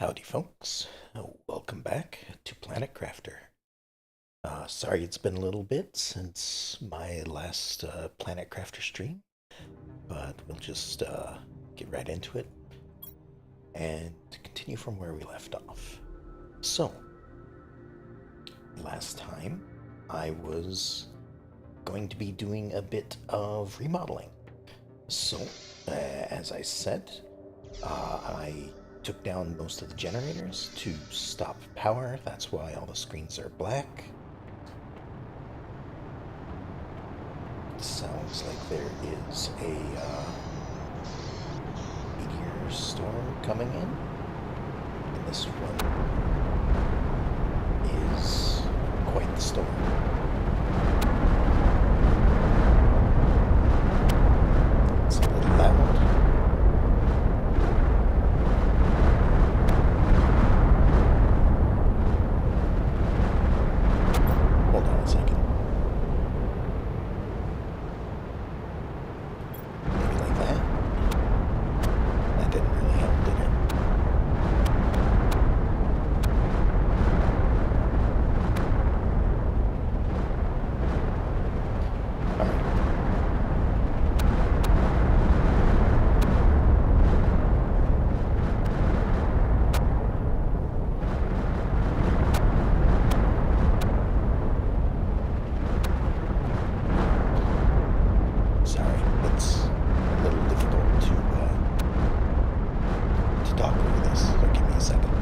Howdy, folks. Welcome back to Planet Crafter. Sorry it's been a little bit since my last Planet Crafter stream, but we'll just get right into it and continue from where we left off. So, last time I was going to be doing a bit of remodeling. So, as I said, I took down most of the generators to stop power. That's why all the screens are black. It sounds like there is a meteor storm coming in. And this one is quite the storm. It's a little loud. Hold on a second. Maybe like that. That didn't really help, did it? Alright. Sorry, it's a little difficult to talk over this, so give me a second.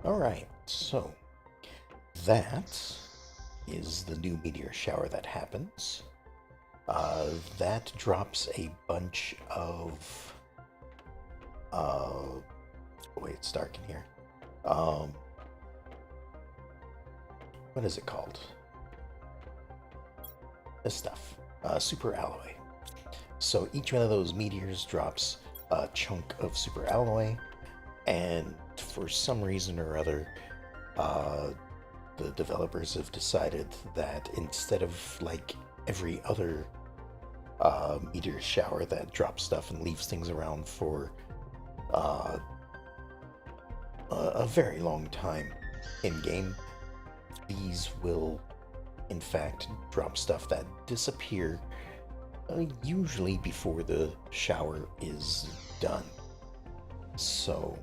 Alright, so that is the new meteor shower that happens. That drops a bunch of. Wait, it's dark in here. Um, what is it called? This stuff. Super alloy. So each one of those meteors drops a chunk of super alloy, and for some reason or other, uh, the developers have decided that instead of like every other meteor shower that drops stuff and leaves things around for uh, a very long time in game, these will in fact drop stuff that disappear usually before the shower is done. So,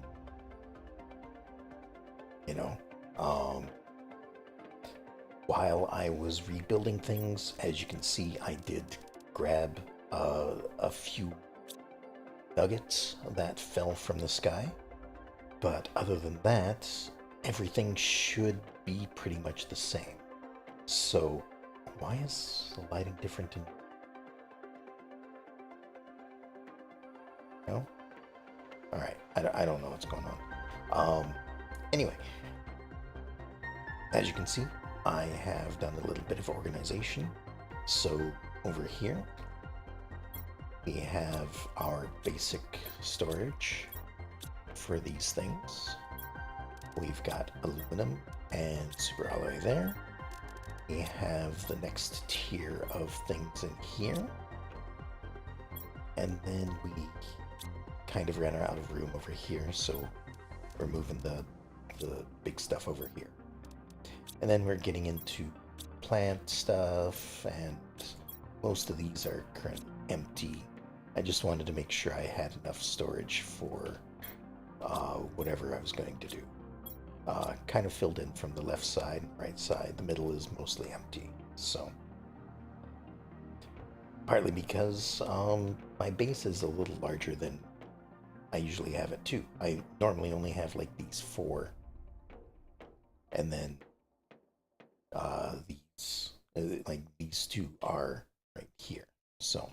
you know, um, while I was rebuilding things, as you can see, I did grab a few nuggets that fell from the sky. But other than that, everything should be pretty much the same. So, why is the lighting different in... No? Alright, I don't know what's going on. Anyway, as you can see, I have done a little bit of organization. So over here, we have our basic storage for these things. We've got aluminum and super alloy there. We have the next tier of things in here. And then we kind of ran out of room over here, so we're moving the big stuff over here. And then we're getting into plant stuff, and most of these are currently empty. I just wanted to make sure I had enough storage for whatever I was going to do. Kind of filled in from the left side and right side. The middle is mostly empty. So, partly because my base is a little larger than I usually have it too. I normally only have like these four, and then these two are right here. So,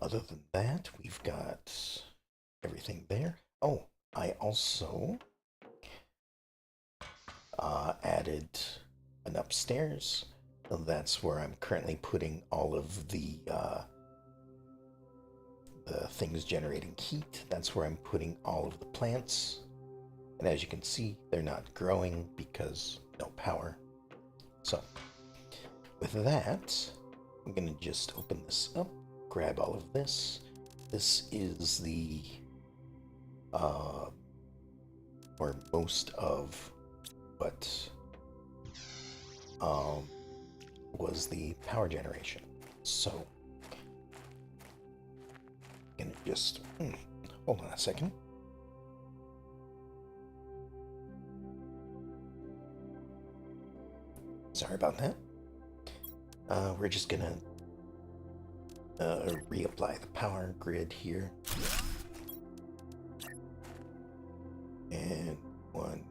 other than that, we've got everything there. Oh, I also added an upstairs that's where I'm currently putting all of the things generating heat. That's where I'm putting all of the plants. And as you can see, they're not growing because no power. So with that, I'm going to just open this up, grab all of this. This is the, or most of what was the power generation. So, I'm going to just, hold on a second. Sorry about that. We're just gonna reapply the power grid here. And one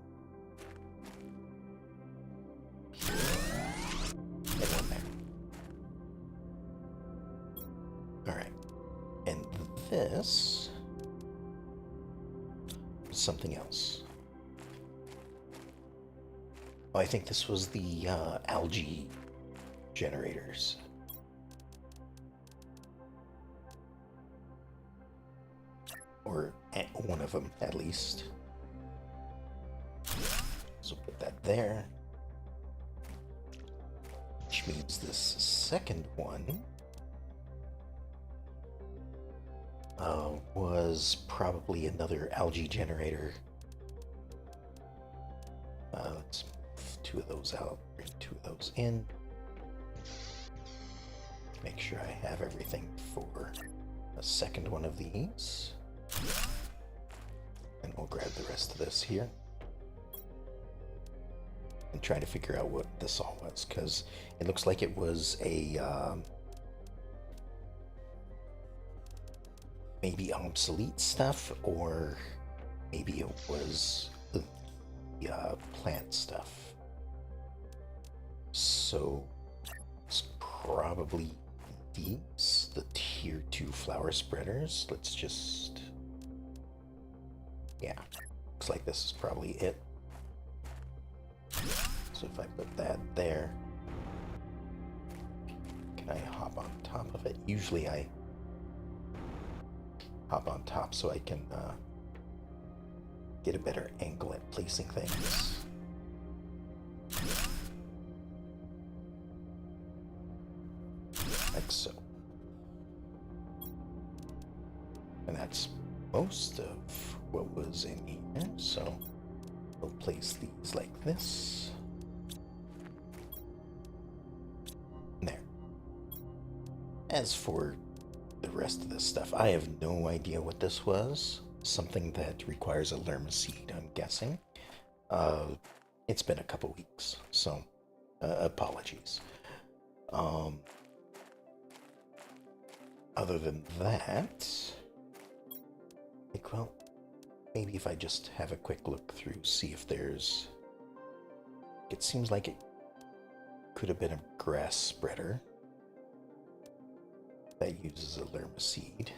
here, and one there. Alright. And this is something else. Oh, I think this was the algae generators. Or one of them, at least. So put that there. Which means this second one was probably another algae generator. Let's move two of those out, bring two of those in. Make sure I have everything for a second one of these. And we'll grab the rest of this here. And try to figure out what this all was, because it looks like it was a maybe obsolete stuff, or maybe it was the plant stuff. So it's probably these, the tier 2 flower spreaders. Let's just, yeah, looks like this is probably it. So if I put that there, can I hop on top of it? Usually I hop on top so I can get a better angle at placing things. Like so. And that's most of what was in here, so we'll place these like this. There. As for the rest of this stuff, I have no idea what this was. Something that requires a Lerma seed, I'm guessing. It's been a couple weeks, so apologies. Other than that, like, well, maybe if I just have a quick look through, see if there's... It seems like it could have been a grass spreader that uses a Lerma seed.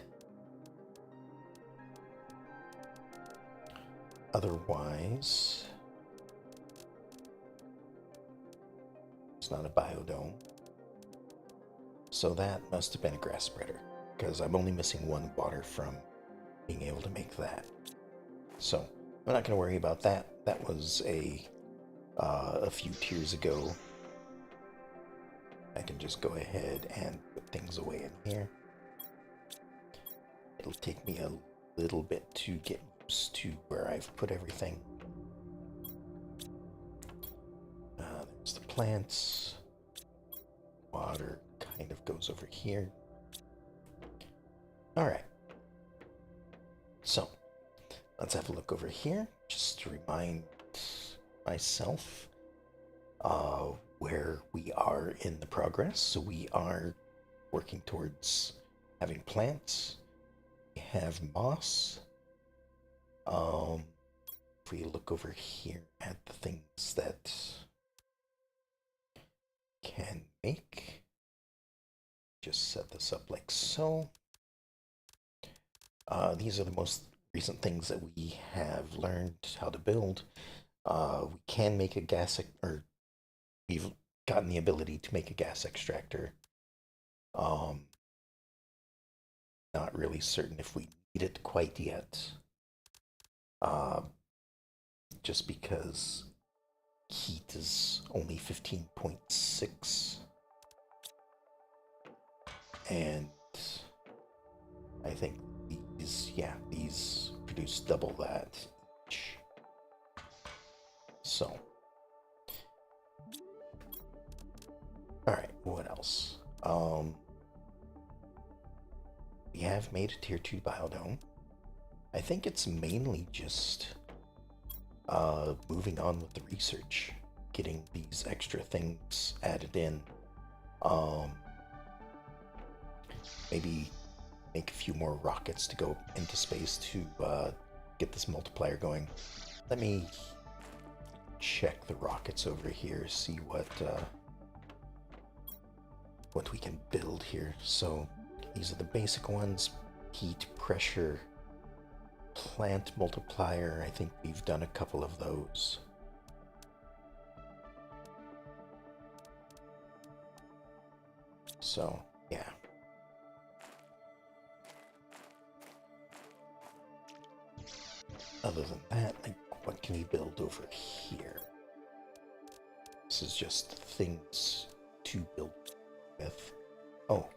Otherwise, it's not a biodome. So that must have been a grass spreader, because I'm only missing one water from being able to make that. So I'm not going to worry about that. That was a few tiers ago. I can just go ahead and put things away in here. It'll take me a little bit to get used to where I've put everything. There's the plants. Water kind of goes over here. Alright. So, let's have a look over here, just to remind myself where we are in the progress. So we are working towards having plants. We have moss. If we look over here at the things that can make, just set this up like so. These are the most recent things that we have learned how to build. We can make a gas, or we've gotten the ability to make a gas extractor. Um, Not really certain if we need it quite yet. Uh, just because heat is only 15.6, and I think these produce double that each. So, all right, what else? We have made a tier 2 biodome. I think it's mainly just moving on with the research, getting these extra things added in. Um, Maybe make a few more rockets to go into space to get this multiplier going. Let me check the rockets over here, see what we can build here. So these are the basic ones: heat, pressure, plant multiplier. I think we've done a couple of those. So yeah. Other than that, like, what can we build over here? This is just things to build with. Oh,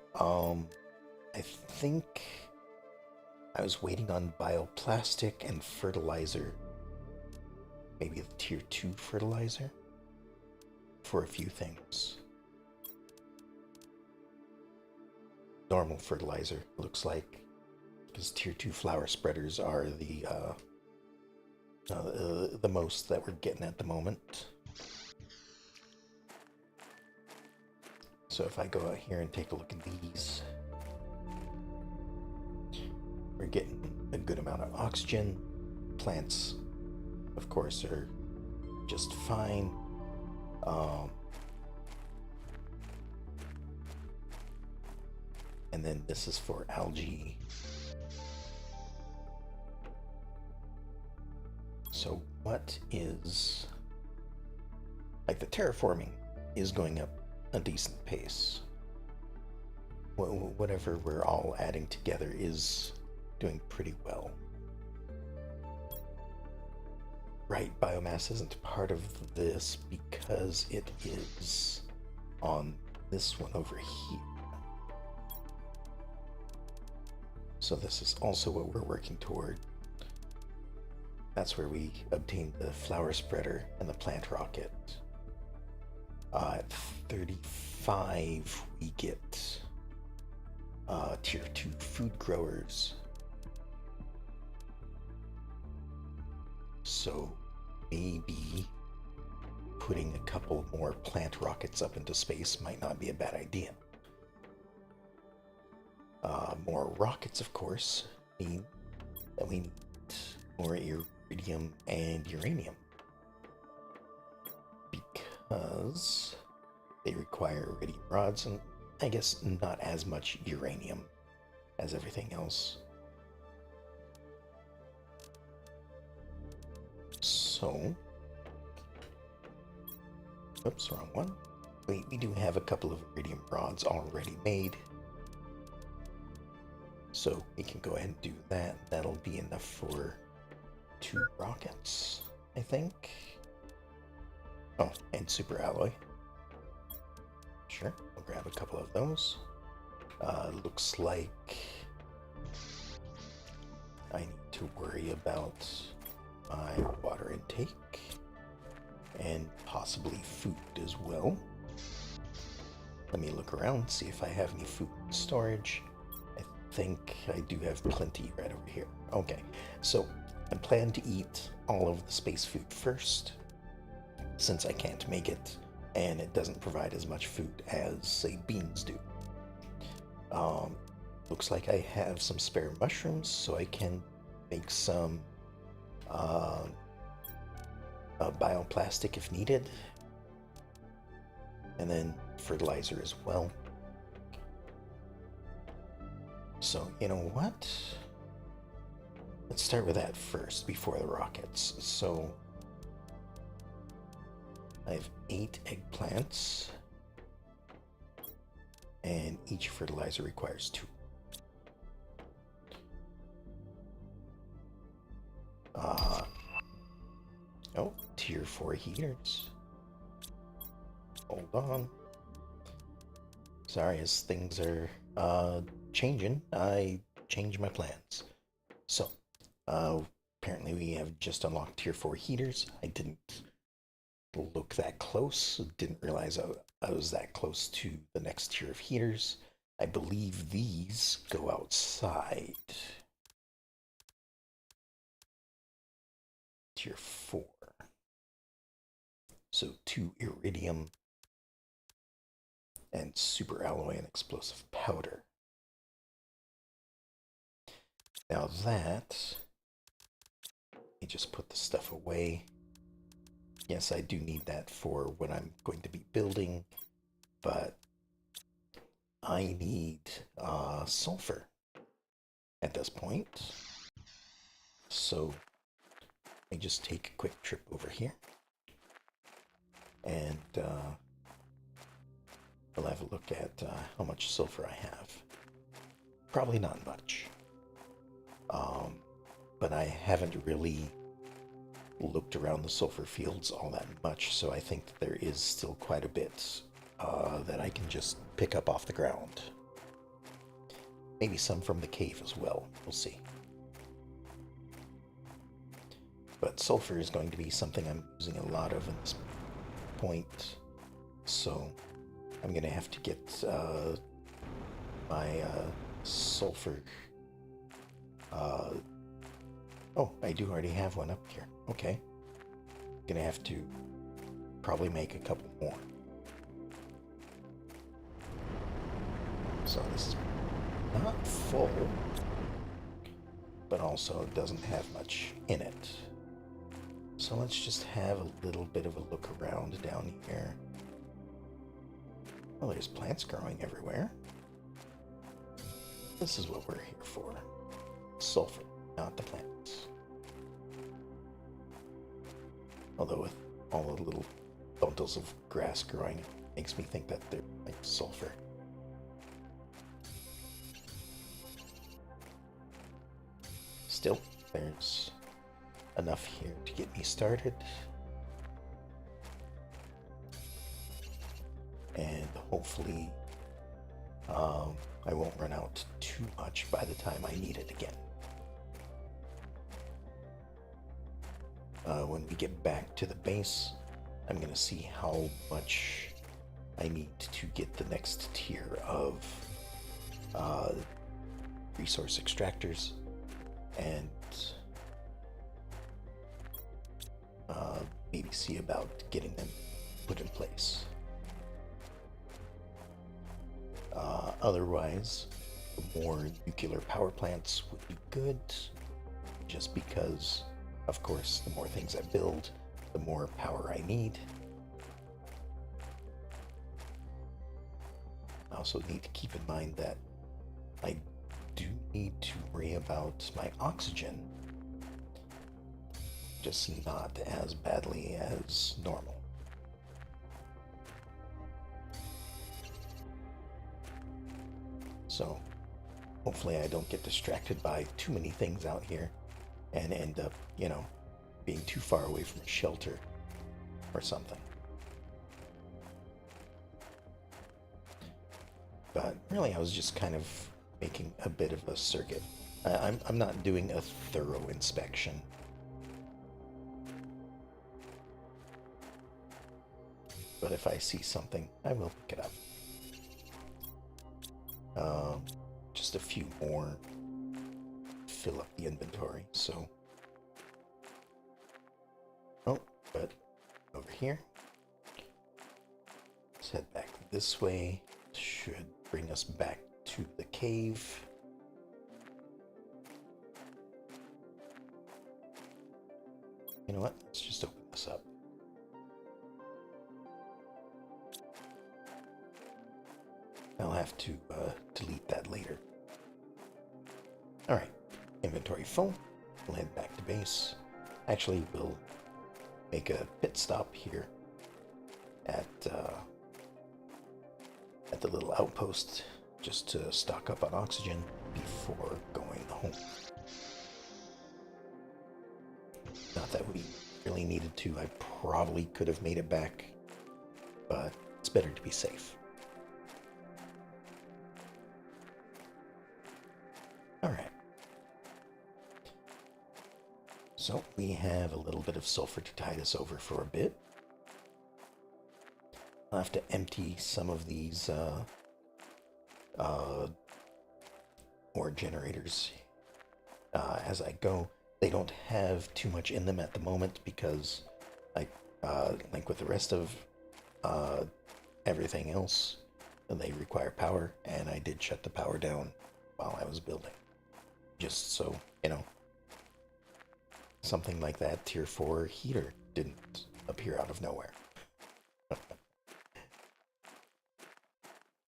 I think I was waiting on bioplastic and fertilizer. Maybe a tier 2 fertilizer for a few things. Normal fertilizer, looks like, because tier 2 flower spreaders are the most that we're getting at the moment. So if I go out here and take a look at these, we're getting a good amount of oxygen. Plants, of course, are just fine. And then this is for algae. So what is, like, the terraforming is going up a decent pace. Whatever we're all adding together is doing pretty well. Right, biomass isn't part of this because it is on this one over here. So this is also what we're working toward. That's where we obtained the flower spreader and the plant rocket. At 35, we get tier 2 food growers. So maybe putting a couple more plant rockets up into space might not be a bad idea. More rockets, of course, mean that we need more iridium and uranium, because they require iridium rods and I guess not as much uranium as everything else. So, oops, wrong one. We do have a couple of iridium rods already made, so we can go ahead and do that. That'll be enough for 2 rockets, I think. Oh, and super alloy. Sure, we'll grab a couple of those. Looks like I need to worry about my water intake and possibly food as well. Let me look around, see if I have any food in storage. I think I do have plenty right over here. Okay, so I plan to eat all of the space food first, since I can't make it and it doesn't provide as much food as, say, beans do. Looks like I have some spare mushrooms, so I can make some bioplastic if needed, and then fertilizer as well. So, you know what? Let's start with that first before the rockets. So I have 8 eggplants. And each fertilizer requires 2. Oh, tier 4 heaters. Hold on. Sorry, as things are changing, I changed my plans. So, apparently we have just unlocked tier 4 heaters. I didn't look that close, didn't realize I was that close to the next tier of heaters. I believe these go outside. Tier 4. So 2 iridium and super alloy and explosive powder. Now that, let me just put the stuff away. Yes, I do need that for what I'm going to be building, but I need sulfur at this point. So I just take a quick trip over here, and we'll have a look at how much sulfur I have. Probably not much, but I haven't really looked around the sulfur fields all that much, so I think that there is still quite a bit that I can just pick up off the ground. Maybe some from the cave as well. We'll see. But sulfur is going to be something I'm using a lot of in this point, so I'm going to have to get my sulfur. Oh, I do already have one up here. Okay. Gonna have to probably make a couple more. So this is not full, but also doesn't have much in it. So let's just have a little bit of a look around down here. Well, there's plants growing everywhere. This is what we're here for. Sulfur, not the plants. Although with all the little bundles of grass growing, it makes me think that they're like sulfur. Still, there's enough here to get me started. And hopefully, I won't run out too much by the time I need it again. When we get back to the base, I'm going to see how much I need to get the next tier of resource extractors, and maybe see about getting them put in place. Otherwise, the more nuclear power plants would be good, just because, of course, the more things I build, the more power I need. I also need to keep in mind that I do need to worry about my oxygen, just not as badly as normal. So hopefully I don't get distracted by too many things out here and end up, being too far away from a shelter or something. But really, I was just kind of making a bit of a circuit. I'm not doing a thorough inspection. But if I see something, I will pick it up. Just a few more. Fill up the inventory, so. Oh, but over here. Let's head back this way. Should bring us back to the cave. You know what? Let's just open this up. I'll have to delete that later. Alright, inventory full. We'll head back to base. Actually, we'll make a pit stop here at at the little outpost just to stock up on oxygen before going home. Not that we really needed to. I probably could have made it back, but it's better to be safe. Alright. So we have a little bit of sulfur to tide us over for a bit. I'll have to empty some of these ore generators as I go. They don't have too much in them at the moment because, like with the rest of everything else, they require power, and I did shut the power down while I was building. Just so, something like that tier 4 heater didn't appear out of nowhere.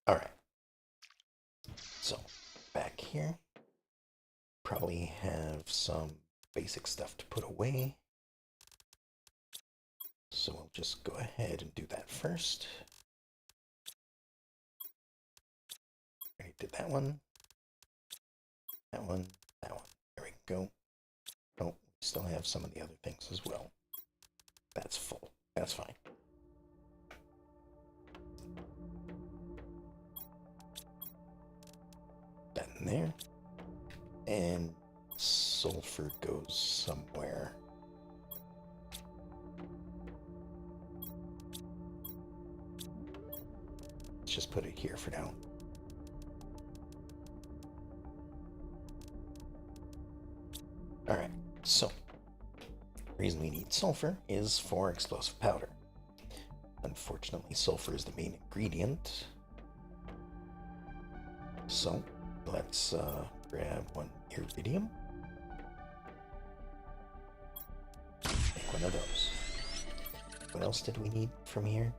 Alright. So, back here. Probably have some basic stuff to put away. So we'll just go ahead and do that first. I did that one. That one. That one. There we go. Oh, we still have some of the other things as well. That's full. That's fine. That in there. And sulfur goes somewhere. Let's just put it here for now. Alright, so the reason we need sulfur is for explosive powder. Unfortunately, sulfur is the main ingredient. So let's grab one iridium. Make one of those. What else did we need from here?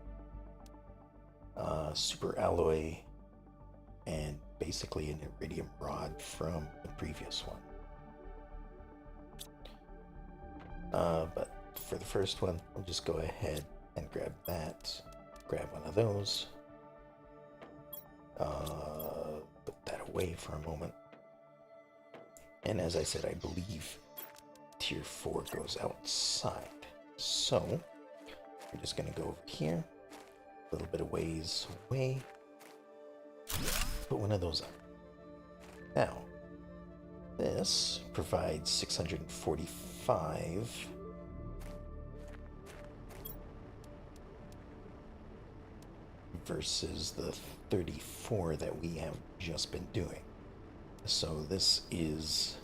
Super alloy and basically an iridium rod from the previous one. But for the first one, we'll just go ahead and grab that. Grab one of those. Put that away for a moment. And as I said, I believe tier 4 goes outside. So we're just going to go over here, a little bit of ways away. Put one of those up. Now, this provides 645 versus the 34 that we have just been doing. So this is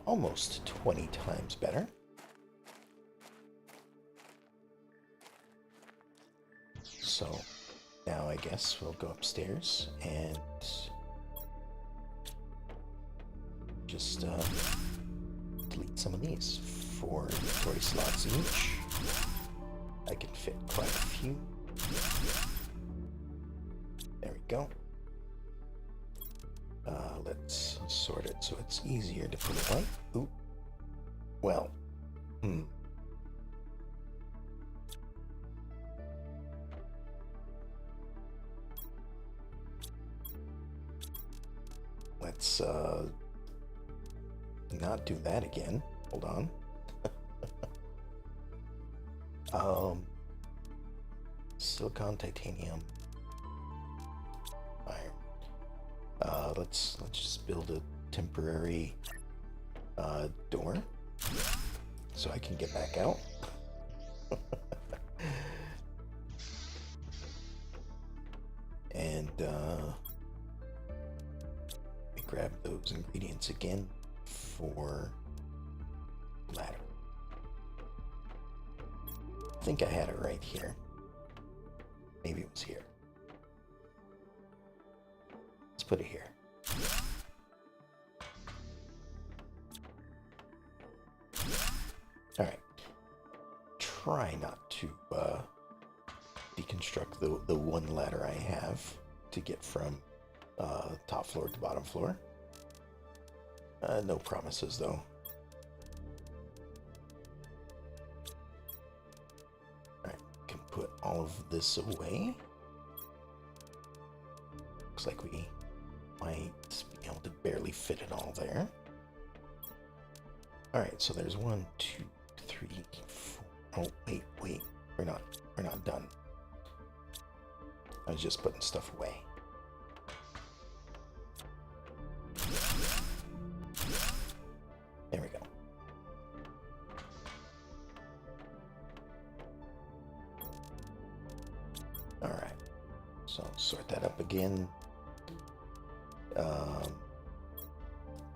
almost 20 times better. So now I guess we'll go upstairs and just delete some of these. 4 inventory slots each. I can fit quite a few. There we go. Let's sort it so it's easier to put away. Ooh. Well, let's not do that again. Hold on. Silicon, titanium, iron. Let's just build a temporary door so I can get back out. And we grab those ingredients again for ladder. I think I had it right here. Maybe it was here. Let's put it here. Alright. Try not to deconstruct the one ladder I have to get from top floor to bottom floor. No promises though. Alright, can put all of this away. Looks like we might be able to barely fit it all there. Alright, so there's 1, 2, 3, 4. Oh, wait. We're not done. I was just putting stuff away. There we go. Alright. So sort that up again.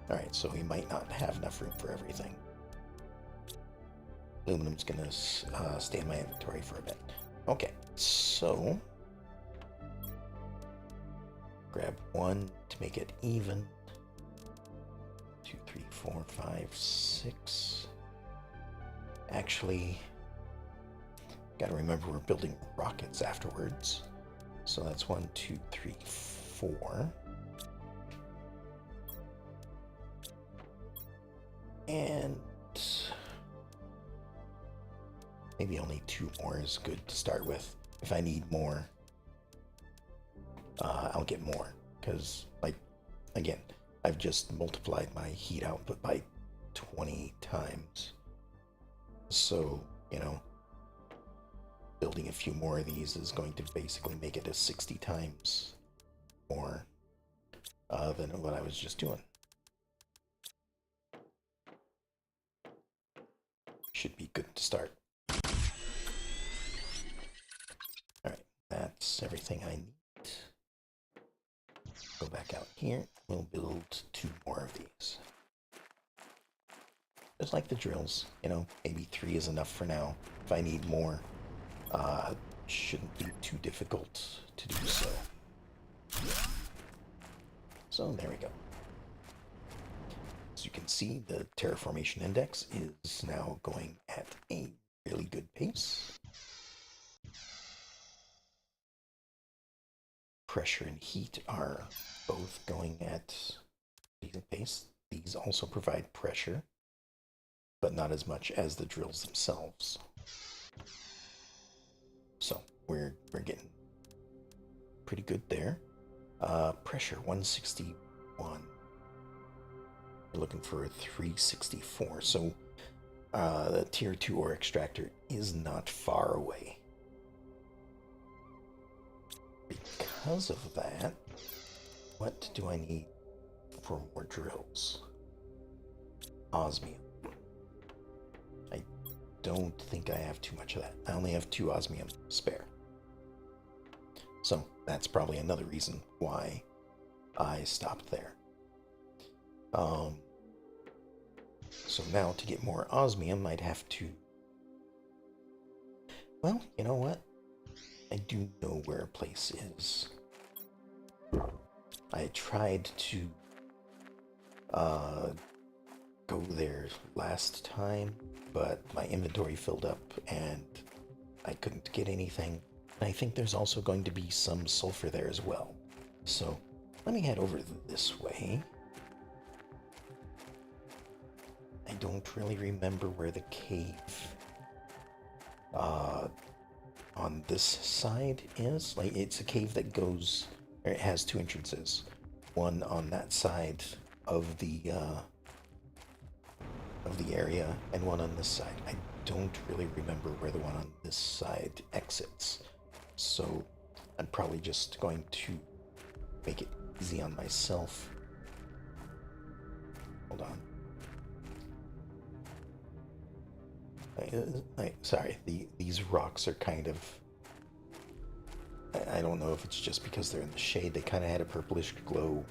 Alright, so we might not have enough room for everything. Aluminum's gonna stay in my inventory for a bit. Okay, so grab 1 to make it even. 2, 3, 4, 5, 6. Actually, gotta remember we're building rockets afterwards. So that's 1, 2, 3, 4. And maybe only 2 more is good to start with. If I need more, I'll get more. Because, like, again, I've just multiplied my heat output by 20 times. So, you know, building a few more of these is going to basically make it a 60 times more than what I was just doing. Should be good to start. Alright, that's everything I need. Go back out here. We'll build 2 more of these. Just like the drills, you know, maybe 3 is enough for now. If I need more, shouldn't be too difficult to do so. So there we go. As you can see, the terraformation index is now going at a really good pace. Pressure and heat are both going at a decent pace. These also provide pressure, but not as much as the drills themselves. So we're getting pretty good there. Pressure 161. We're looking for a 364. So the tier 2 ore extractor is not far away. Because of that, what do I need for more drills? Osmium. I don't think I have too much of that. I only have 2 osmium spare. So that's probably another reason why I stopped there. So now to get more osmium, I'd have to... Well, you know what? I do know where a place is. I tried to go there last time, but my inventory filled up and I couldn't get anything. And I think there's also going to be some sulfur there as well. So let me head over this way. I don't really remember where the cave on this side is. Like, it's a cave that goes, or it has 2 entrances. One on that side of the area, and one on this side. I don't really remember where the one on this side exits. So I'm probably just going to make it easy on myself. Hold on. Sorry, these rocks are kind of... I don't know if it's just because they're in the shade. They kind of had a purplish glow.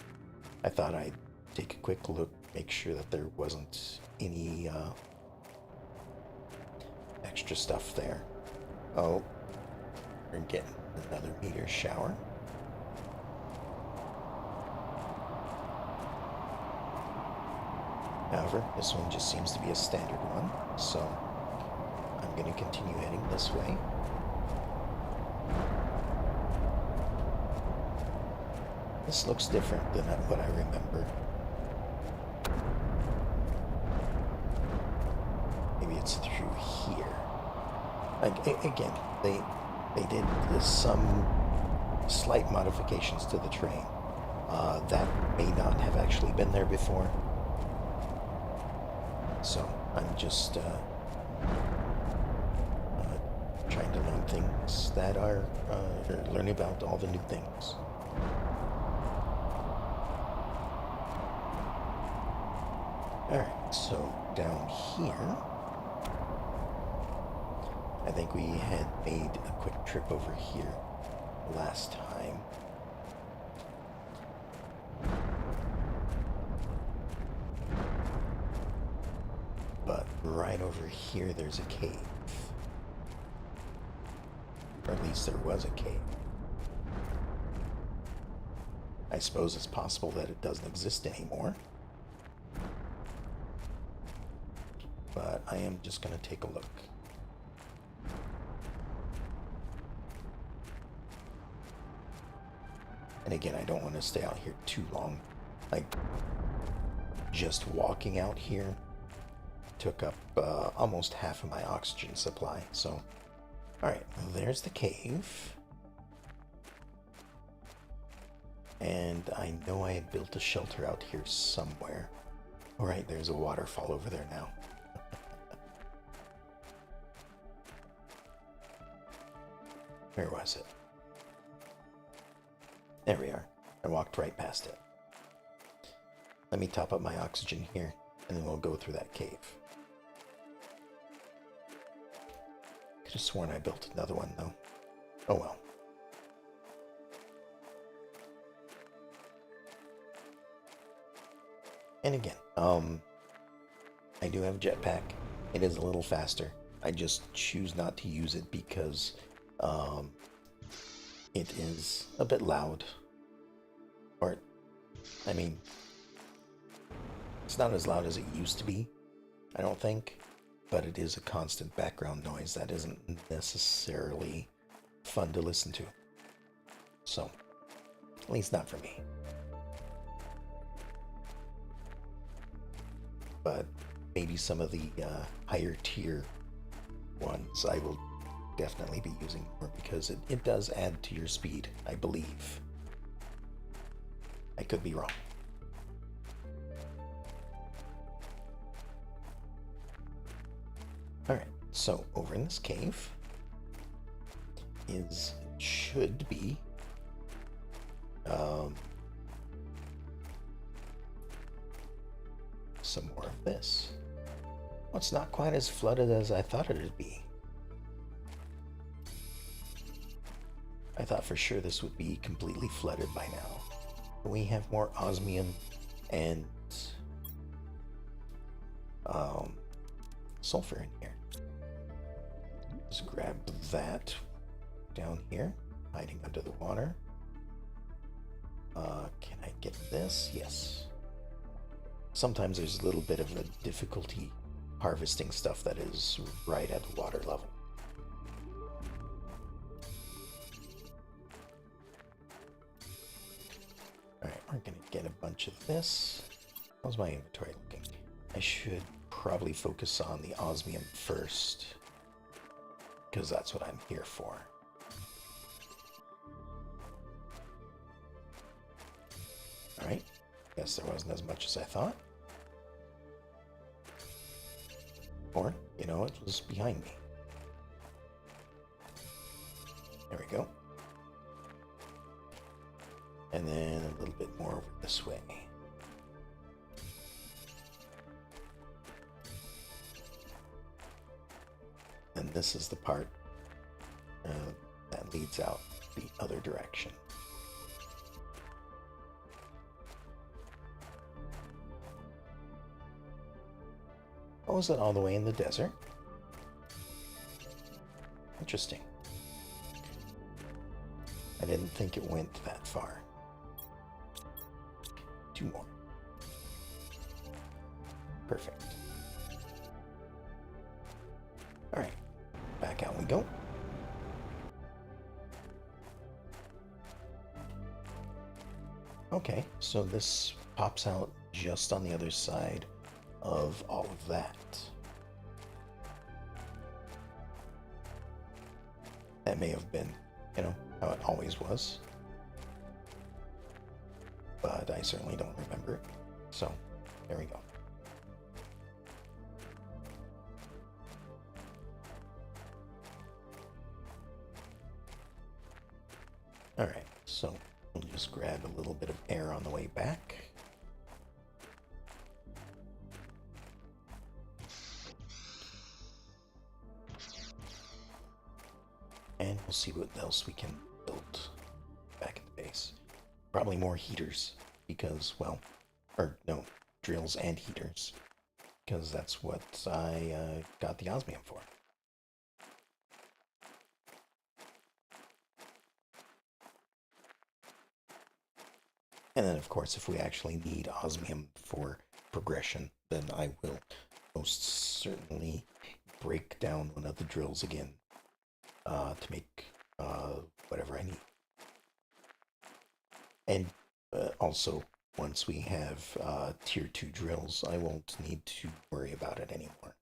I thought I'd take a quick look, make sure that there wasn't any extra stuff there. Oh, we're getting another meteor shower. However, this one just seems to be a standard one, so I'm going to continue heading this way. This looks different than what I remember. Maybe it's through here. Again, They did some slight modifications to the train. That may not have actually been there before. So I'm just trying to learn things that are, learning about all the new things. Alright, so down here, I think we had made a quick trip over here last time. But right over here, there's a cave. Or at least there was a cave. I suppose it's possible that it doesn't exist anymore. But I am just going to take a look. And again, I don't want to stay out here too long. Like, just walking out here took up almost half of my oxygen supply. So, alright, there's the cave. And I know I had built a shelter out here somewhere. Alright, there's a waterfall over there now. Where was it? There we are. I walked right past it. Let me top up my oxygen here, and then we'll go through that cave. Could have sworn I built another one, though. Oh well. And again, I do have a jetpack. It is a little faster. I just choose not to use it because it is a bit loud. Or, I mean, it's not as loud as it used to be, I don't think, but it is a constant background noise that isn't necessarily fun to listen to. So, at least not for me. But maybe some of the higher tier ones I will definitely be using more because it does add to your speed, I believe. I could be wrong. Alright, so over in this cave should be some more of this. Well, it's not quite as flooded as I thought it would be. I thought for sure this would be completely flooded by now. We have more osmium and sulfur in here. Just grab that down here, hiding under the water. Can I get this? Yes. Sometimes there's a little bit of a difficulty harvesting stuff that is right at the water level. Alright, we're gonna get a bunch of this. How's my inventory looking? I should probably focus on the osmium first, because that's what I'm here for. Alright, guess there wasn't as much as I thought. Or, you know, it was behind me. There we go. And then a little bit more over this way. And this is the part that leads out the other direction. Oh, is it all the way in the desert? Interesting. I didn't think it went that far. 2 more. Perfect. Alright, back out we go. Okay, so this pops out just on the other side of all of that. That may have been, how it always was. But I certainly don't remember it. So, there we go. Alright, so we'll just grab a little bit of air on the way back. And we'll see what else we can build back at the base. Probably more heaters, because, well, or no, drills and heaters, because that's what I got the osmium for. And then, of course, if we actually need osmium for progression, then I will most certainly break down one of the drills again to make whatever I need. And also, once we have tier 2 drills, I won't need to worry about it anymore.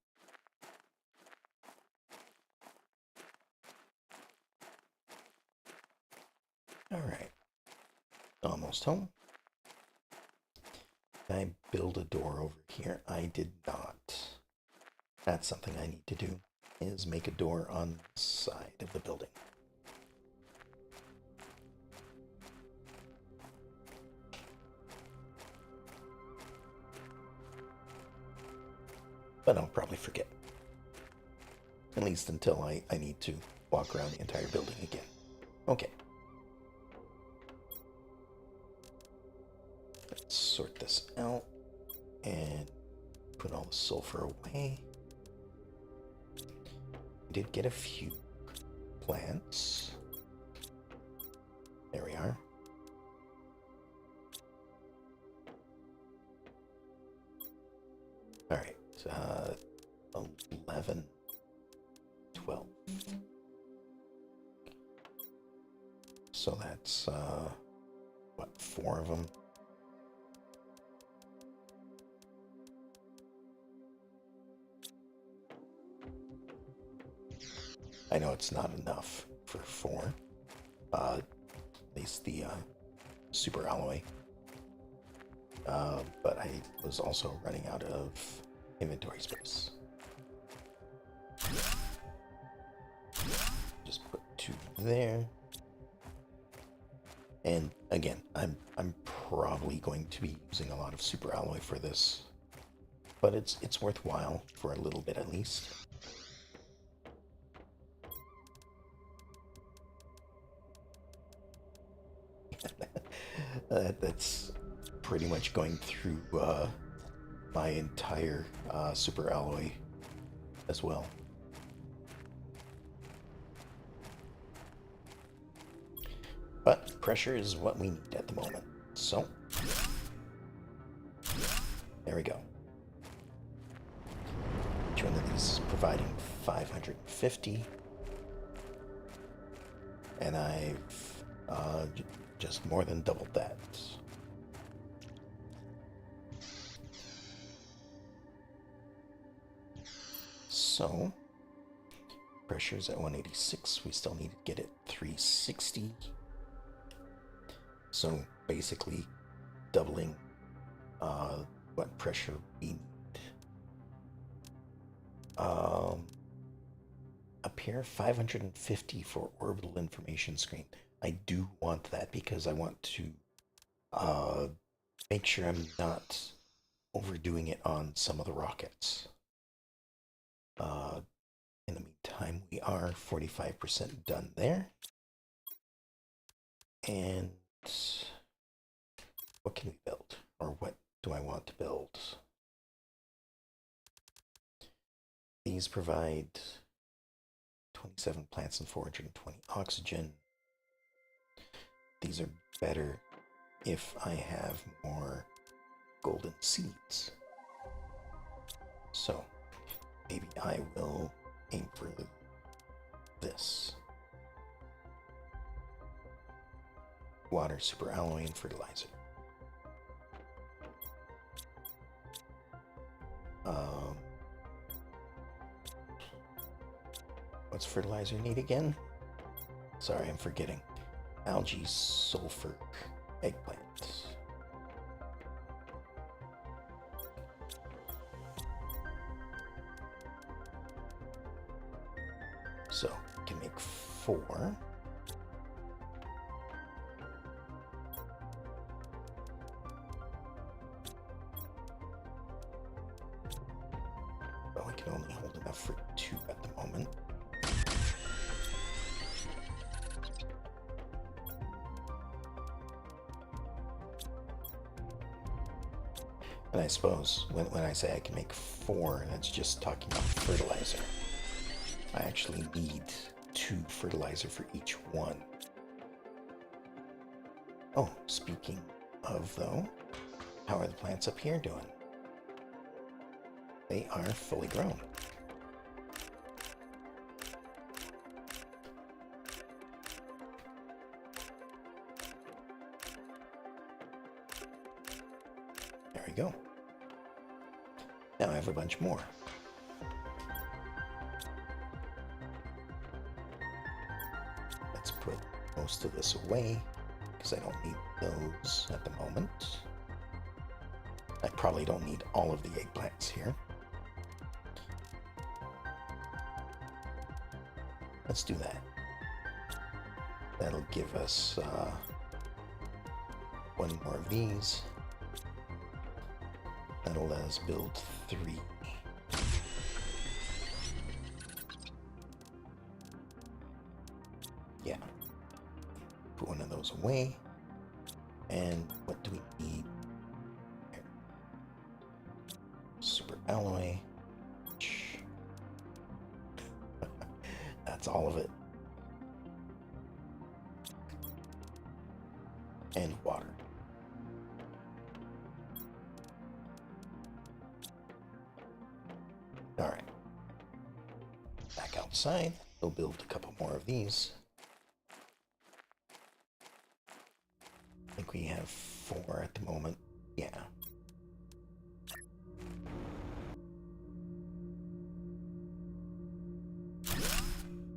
Alright. Almost home. Can I build a door over here? I did not. That's something I need to do, is make a door on the side of the building. But I'll probably forget. At least until I need to walk around the entire building again. Okay. Let's sort this out and put all the sulfur away. We did get a few plants. There we are. All right. 11, 12. So that's, what, 4 of them? I know it's not enough for 4. At least the super alloy. But I was also running out of inventory space. Just put 2 there. And again, I'm probably going to be using a lot of super alloy for this, but it's worthwhile for a little bit at least. That's pretty much going through my entire super alloy as well. But pressure is what we need at the moment. So, there we go. Each one of these is providing 550. And I've just more than doubled that. So, pressure's at 186. We still need to get it 360. So basically doubling what pressure we need. Up here, 550 for orbital information screen. I do want that because I want to make sure I'm not overdoing it on some of the rockets. In the meantime, we are 45% done there. And what can we build? Or what do I want to build? These provide 27 plants and 420 oxygen. These are better if I have more golden seeds. So maybe I will aim for this. Water, super alloy, and fertilizer. What's fertilizer need again? Sorry, I'm forgetting. Algae sulfur eggplant. So, we can make 4. Well, we can only hold enough for 2 at the moment. And I suppose when I say I can make 4, that's just talking about fertilizer. I actually need 2 fertilizer for each one. Oh, speaking of though, how are the plants up here doing? They are fully grown. There we go. Now I have a bunch more. Let's put most of this away because I don't need those at the moment. I probably don't need all of the eggplants here. Let's do that. That'll give us 1 more of these. That'll let us build 3. Yeah. Put one of those away. And what do we need? Here. Super alloy. That's all of it. And water. Alright. Back outside. We'll build a couple more of these. I think we have 4 at the moment. Yeah.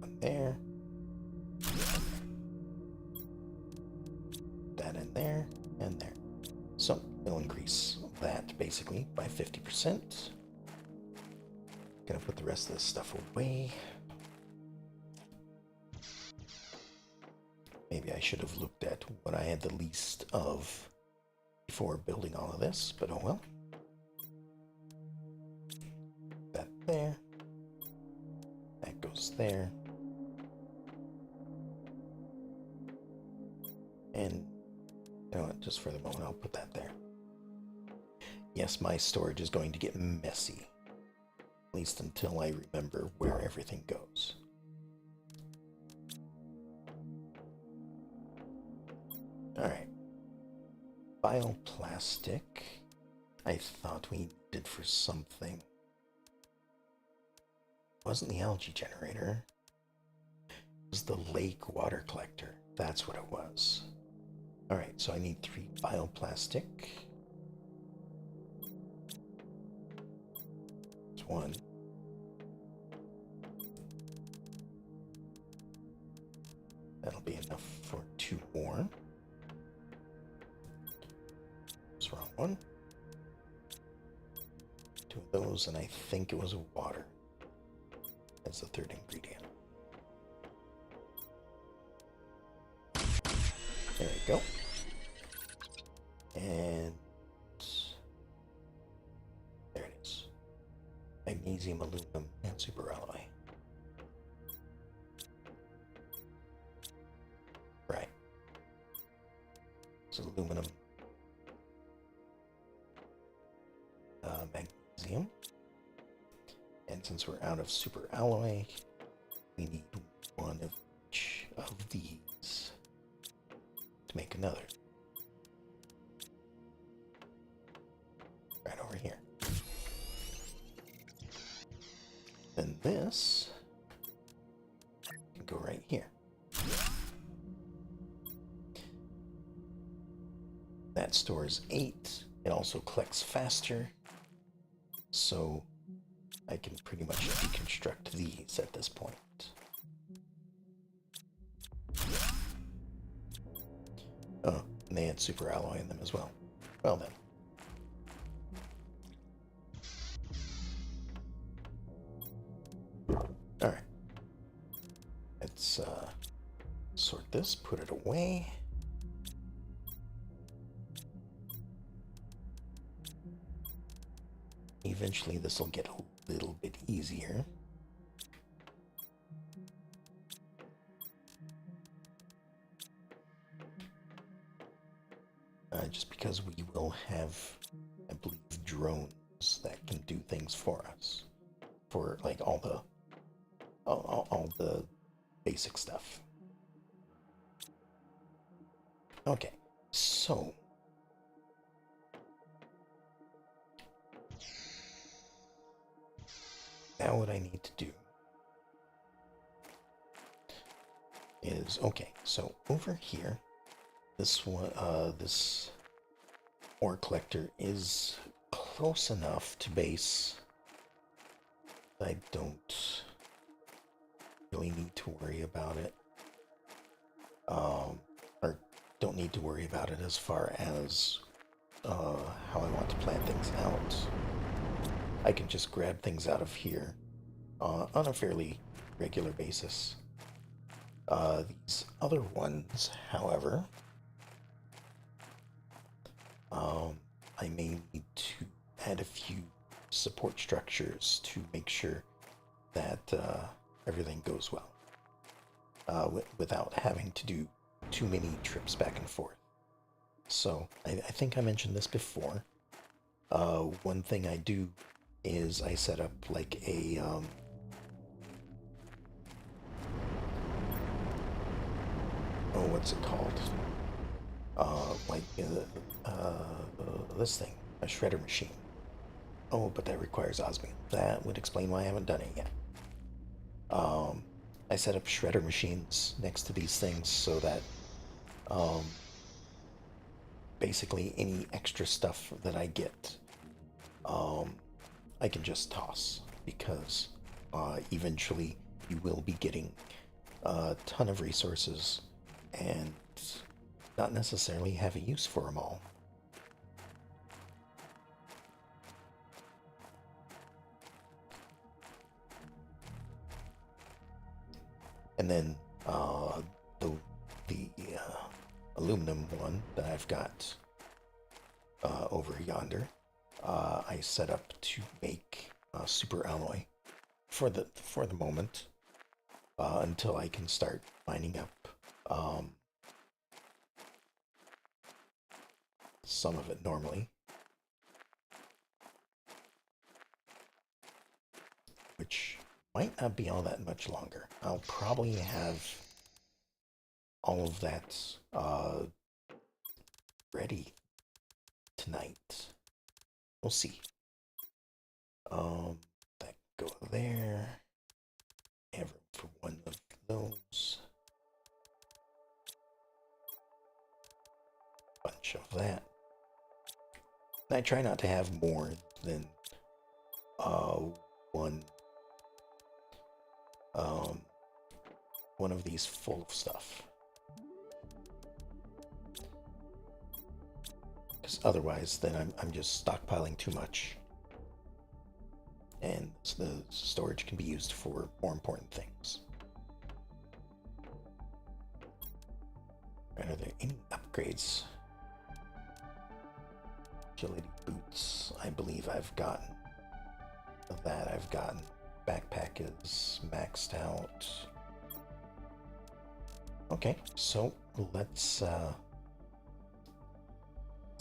One there. That in there and there. So we'll increase that basically by 50%. Gonna put the rest of this stuff away. Maybe I should have looked at what I had the least of before building all of this, but oh well. That there. That goes there. And you know what, just for the moment I'll put that there. Yes, my storage is going to get messy. At least until I remember where everything goes. Alright. Bioplastic. I thought we needed for something. It wasn't the algae generator. It was the lake water collector. That's what it was. Alright, so I need 3 bioplastic. There's 1. That'll be enough for 2 more. That's the wrong one. 2 of those, and I think it was water. That's the 3rd ingredient. There we go. And there it is. Magnesium, aluminum, and superalloy. Right. It's aluminum, magnesium. And since we're out of superalloy, we need 1 of each of these to make another. Right over here. Then this can go right here. That stores 8. It also collects faster. So I can pretty much deconstruct these at this point. Oh, and they had super alloy in them as well. Well then. Alright. Let's sort this, put it away. Eventually this will get a little bit easier. Just because we will have, I believe, drones that can do things for us. For like all the basic stuff. Okay, so now what I need to do is, okay, so over here, this one, this ore collector is close enough to base. I don't really need to worry about it. Or don't need to worry about it as far as how I want to plan things out. I can just grab things out of here on a fairly regular basis. These other ones, however, I may need to add a few support structures to make sure that everything goes well without having to do too many trips back and forth. So I think I mentioned this before. One thing I do is I set up like a oh, what's it called? This thing, a shredder machine. Oh, but that requires osmium. That would explain why I haven't done it yet. I set up shredder machines next to these things so that basically any extra stuff that I get, I can just toss, because eventually you will be getting a ton of resources and not necessarily have a use for them all. And then the aluminum one that I've got over yonder, I set up to make super alloy for the moment until I can start mining up some of it normally, which might not be all that much longer. I'll probably have all of that ready tonight. We'll see. That go there. I have room for one of those. Bunch of that. I try not to have more than one of these full of stuff, because otherwise then I'm just stockpiling too much, and the storage can be used for more important things. Are there any upgrades? Agility boots, I believe I've gotten that. I've gotten backpack is maxed out. Okay, so let's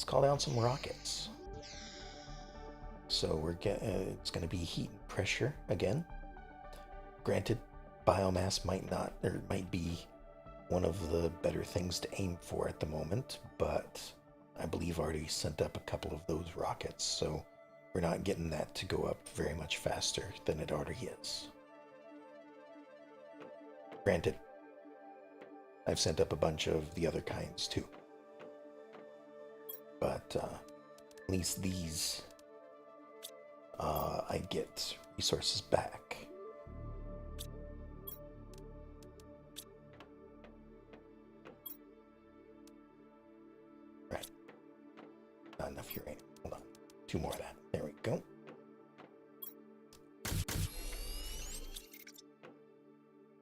call down some rockets. So we're it's going to be heat and pressure again. Granted, biomass might not, or might be one of the better things to aim for at the moment, but I believe already sent up a couple of those rockets, so we're not getting that to go up very much faster than it already is. Granted, I've sent up a bunch of the other kinds too, but at least these I get resources back. not enough uranium. Hold on. 2 more of that. There we go.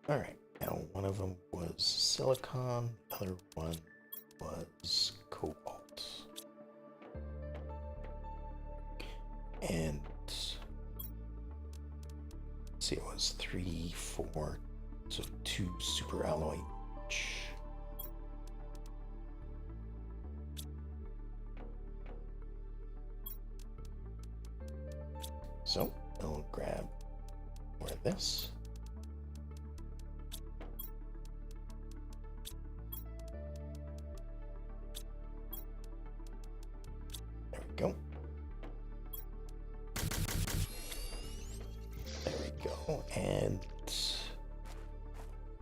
Alright, now one of them was silicon, the other one was cobalt. And let's see, it was 3, 4, so 2 super alloy each. So I'll grab more of this. There we go. There we go. And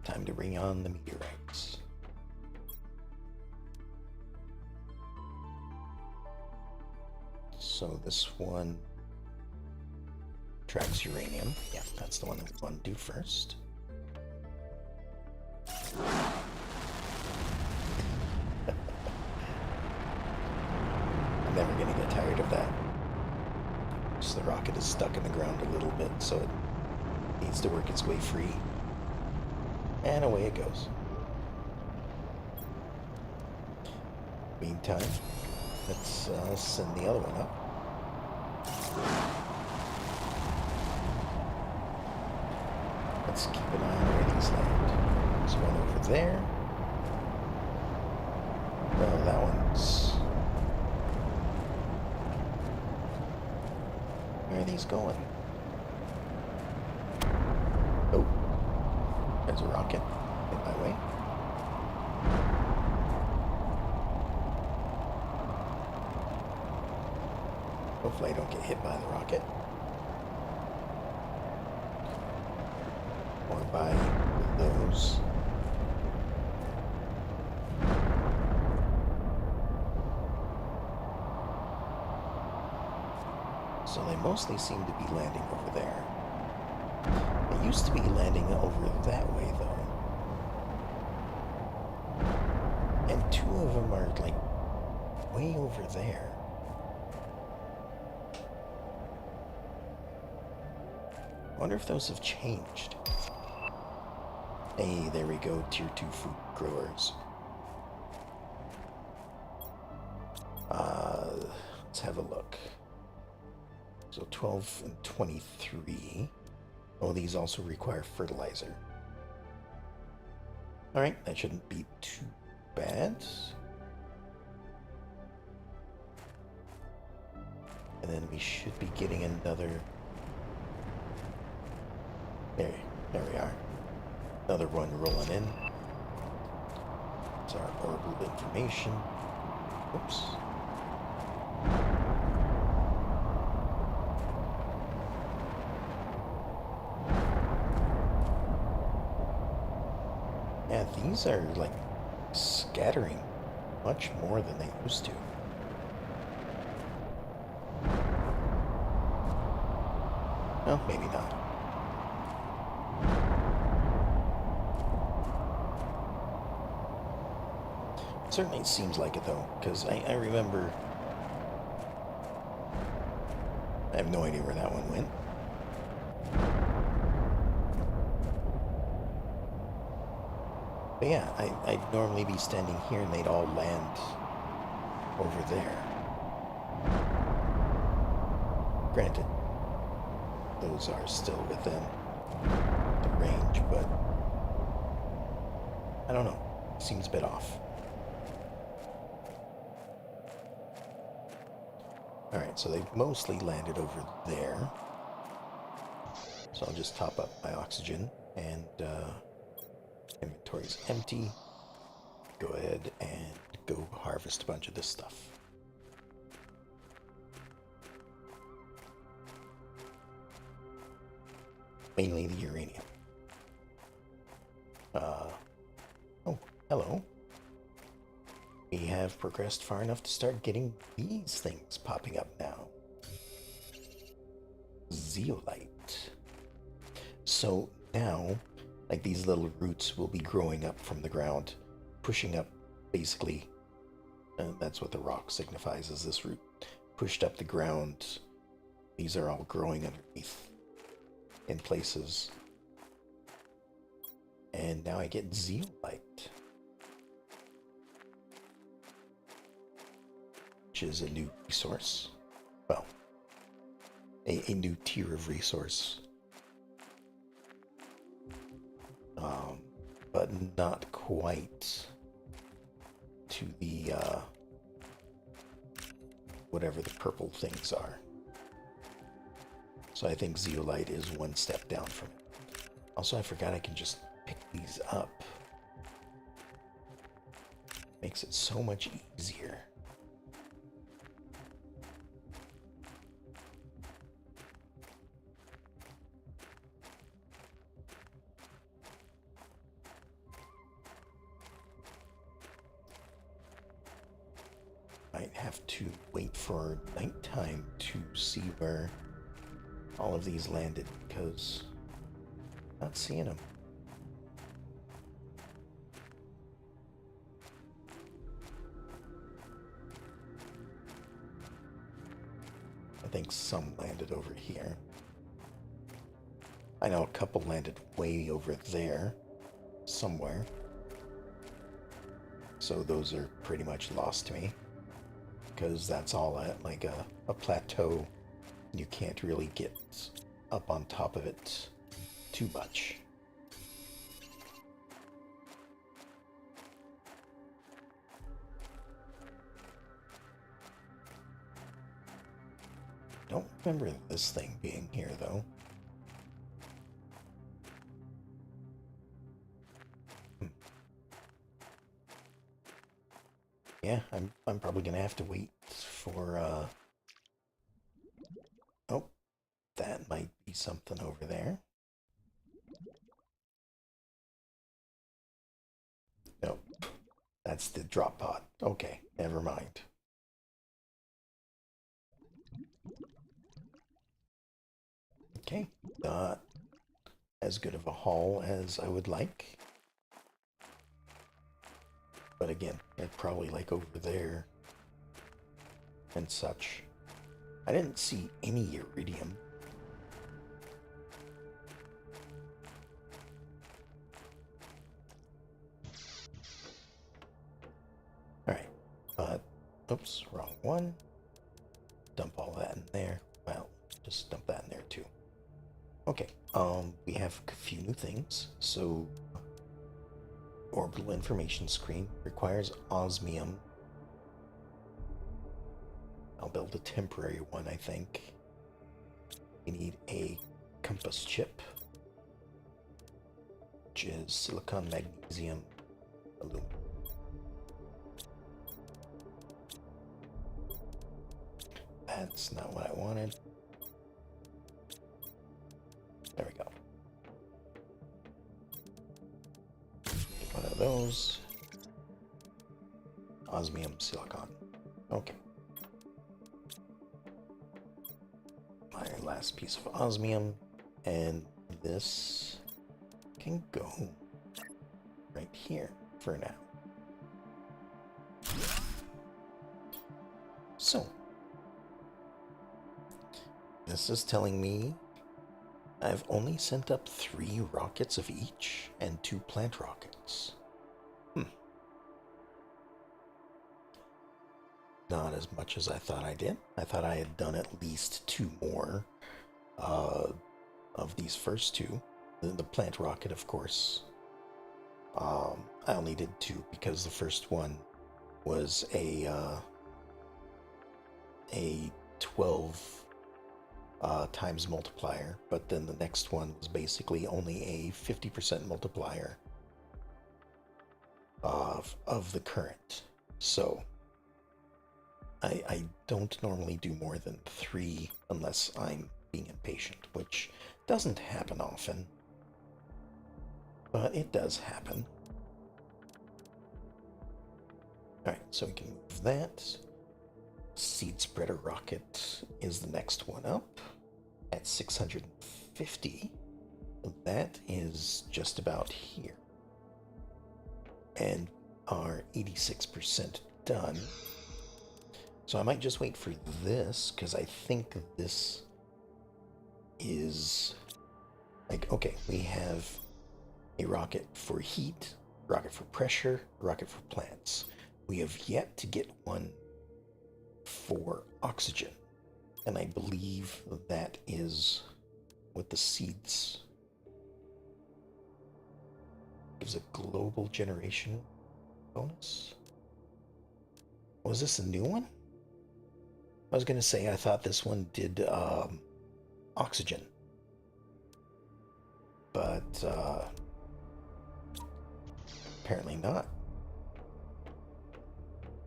time to bring on the meteorites. So this one tracks uranium. Yeah, that's the one that we want to do first. I'm never going to get tired of that. Just the rocket is stuck in the ground a little bit, so it needs to work its way free. And away it goes. Meantime, let's send the other one up. Let's keep an eye on where these land. There's one over there. Well, that one's... Where are these going? Oh. There's a rocket in my way. Hopefully I don't get hit by the rocket. Or by those. So they mostly seem to be landing over there. They used to be landing over that way, though. And 2 of them are, like, way over there. I wonder if those have changed. Hey, there we go, tier 2 food growers. Let's have a look. So 12 and 23. Oh, these also require fertilizer. Alright, that shouldn't be too bad. And then we should be getting another... There we are. Another one rolling in. It's our orbital information. Oops. Yeah, these are like scattering much more than they used to. Well, maybe not. Certainly seems like it though, because I remember... I have no idea where that one went. But yeah, I'd normally be standing here and they'd all land over there. Granted, those are still within the range, but I don't know. Seems a bit off. Alright, so they've mostly landed over there. So I'll just top up my oxygen and inventory's empty. Go ahead and go harvest a bunch of this stuff. Mainly the uranium. Oh, hello. We have progressed far enough to start getting these things popping up now. Zeolite. So now, like, these little roots will be growing up from the ground, pushing up basically That's what the rock signifies, is this root pushed up the ground. These are all growing underneath in places. And now I get zeolite, which is a new resource. Well, a new tier of resource. But not quite to the, whatever the purple things are. So I think zeolite is one step down from it. Also, I forgot I can just pick these up. Makes it so much easier. Might have to wait for nighttime to see where all of these landed, because I'm not seeing them. I think some landed over here. I know a couple landed way over there somewhere. So those are pretty much lost to me, because that's all at like a plateau. You can't really get up on top of it too much. Don't remember this thing being here though. Yeah, I'm probably gonna have to wait for oh, that might be something over there. Nope. That's the drop pod. Okay, never mind. Okay, not as good of a haul as I would like. But again, it's probably like over there and such. I didn't see any iridium. Alright, oops, wrong one. Dump all that in there. Well, just dump that in there too. Okay, we have a few new things. So, orbital information screen requires osmium. I'll build a temporary one, I think. We need a compass chip, which is silicon, magnesium, aluminum. That's not what I wanted. There we go. One of those. Osmium, silicon. Okay. My last piece of osmium, and this can go right here for now. So, this is telling me I've only sent up 3 rockets of each and 2 plant rockets. Not as much as I thought I did. I thought I had done at least 2 more of these first 2. The plant rocket, of course. I only did 2 because the first one was a 12 times multiplier, but then the next one was basically only a 50% multiplier of the current. So I don't normally do more than 3 unless I'm being impatient, which doesn't happen often, but it does happen. Alright, so we can move that. Seed spreader rocket is the next one up at 650. That is just about here. And our 86% done. So I might just wait for this, because I think this is like, okay, we have a rocket for heat, rocket for pressure, rocket for plants. We have yet to get one for oxygen. And I believe that is what the seeds gives a global generation bonus. Was this a new one? I was gonna say I thought this one did oxygen, but apparently not.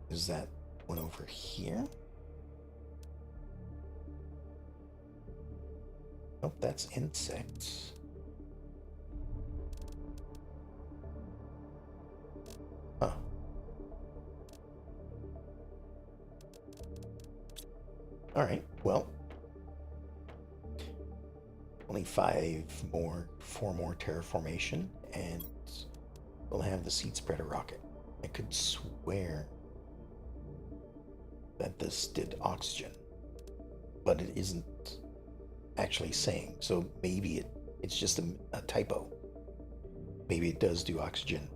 Is that one over here? Nope, that's insects. Huh. Alright, well. Only four more terraformation, and we'll have the seed spreader rocket. I could swear that this did oxygen, but it isn't actually saying, so maybe it's just a typo. Maybe it does do oxygen.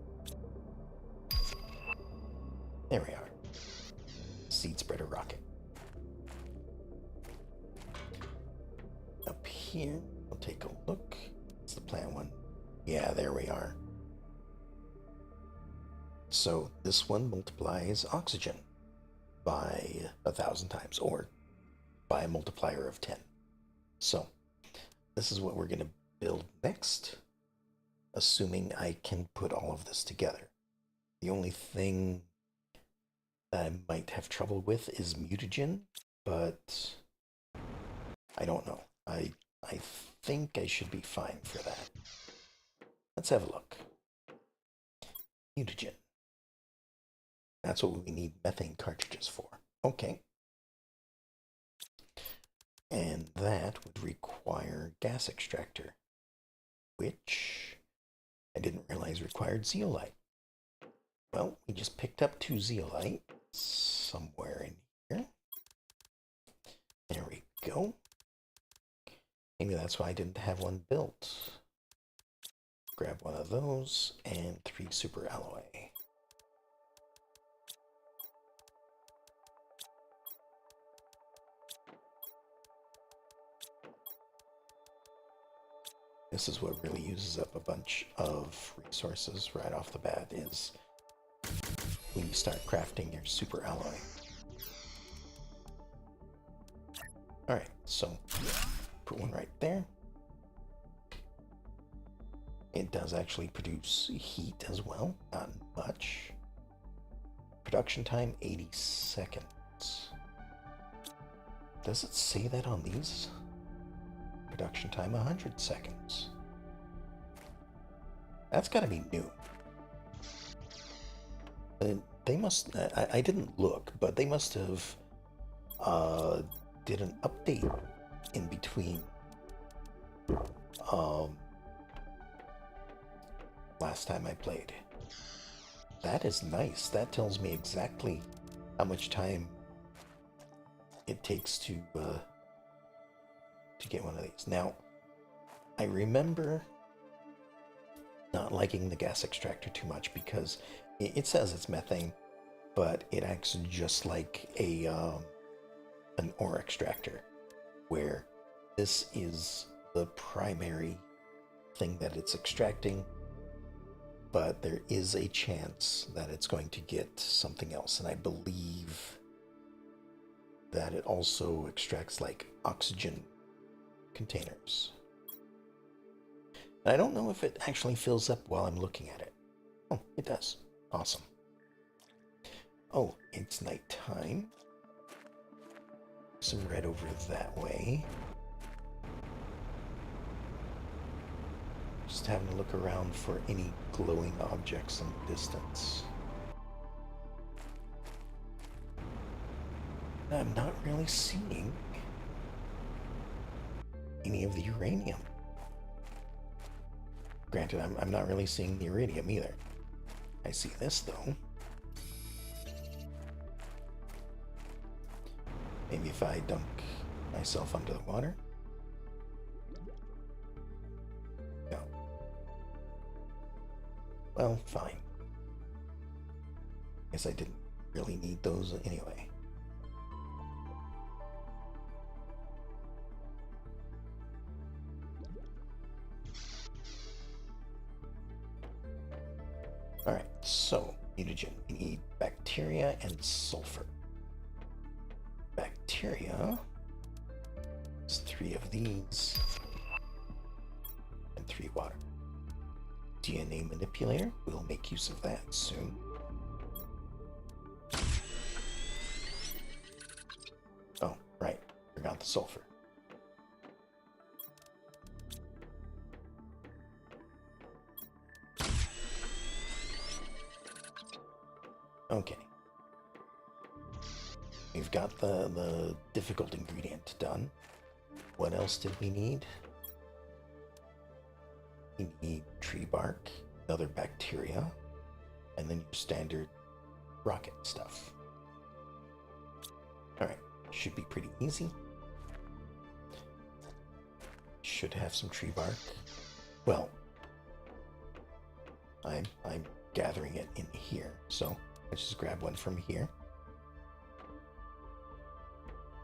There we are. Seed spreader rocket. Up here, we'll take a look. It's the plant one. Yeah, there we are. So this one multiplies oxygen by 1,000 times, or by a multiplier of 10. So this is what we're going to build next, assuming I can put all of this together. The only thing that I might have trouble with is mutagen, but I don't know. I think I should be fine for that. Let's have a look. Mutagen. That's what we need methane cartridges for. Okay. And that would require gas extractor, which I didn't realize required zeolite. Well, we just picked up 2 zeolite somewhere in here. There we go. Maybe that's why I didn't have one built. Grab one of those and 3 super alloy. This is what really uses up a bunch of resources right off the bat, is when you start crafting your super alloy. Alright, so put one right there. It does actually produce heat as well, not much. Production time 80 seconds. Does it say that on these? Production time 100 seconds. That's got to be new. They must, I didn't look, but they must have did an update in between last time I played. That is nice. That tells me exactly how much time it takes to get one of these. Now, I remember not liking the gas extractor too much because it says it's methane, but it acts just like a an ore extractor, where this is the primary thing that it's extracting, but there is a chance that it's going to get something else, and I believe that it also extracts like oxygen containers. And I don't know if it actually fills up while I'm looking at it. Oh, it does. Awesome. Oh, it's nighttime. Some red over that way. Just having a look around for any glowing objects in the distance. I'm not really seeing any of the uranium. Granted, I'm not really seeing the iridium either. I see this, though. Maybe if I dunk myself under the water. No. Well, fine. Guess I didn't really need those anyway. Alright, so mutagen. We need bacteria and sulfur. Bacteria. There's 3 of these. And 3 water. DNA manipulator. We'll make use of that soon. Oh, right. Forgot the sulfur. Okay. We've got the difficult ingredient done. What else did we need? We need tree bark, another bacteria, and then your standard rocket stuff. Alright, should be pretty easy. Should have some tree bark. Well, I'm gathering it in here, so let's just grab one from here.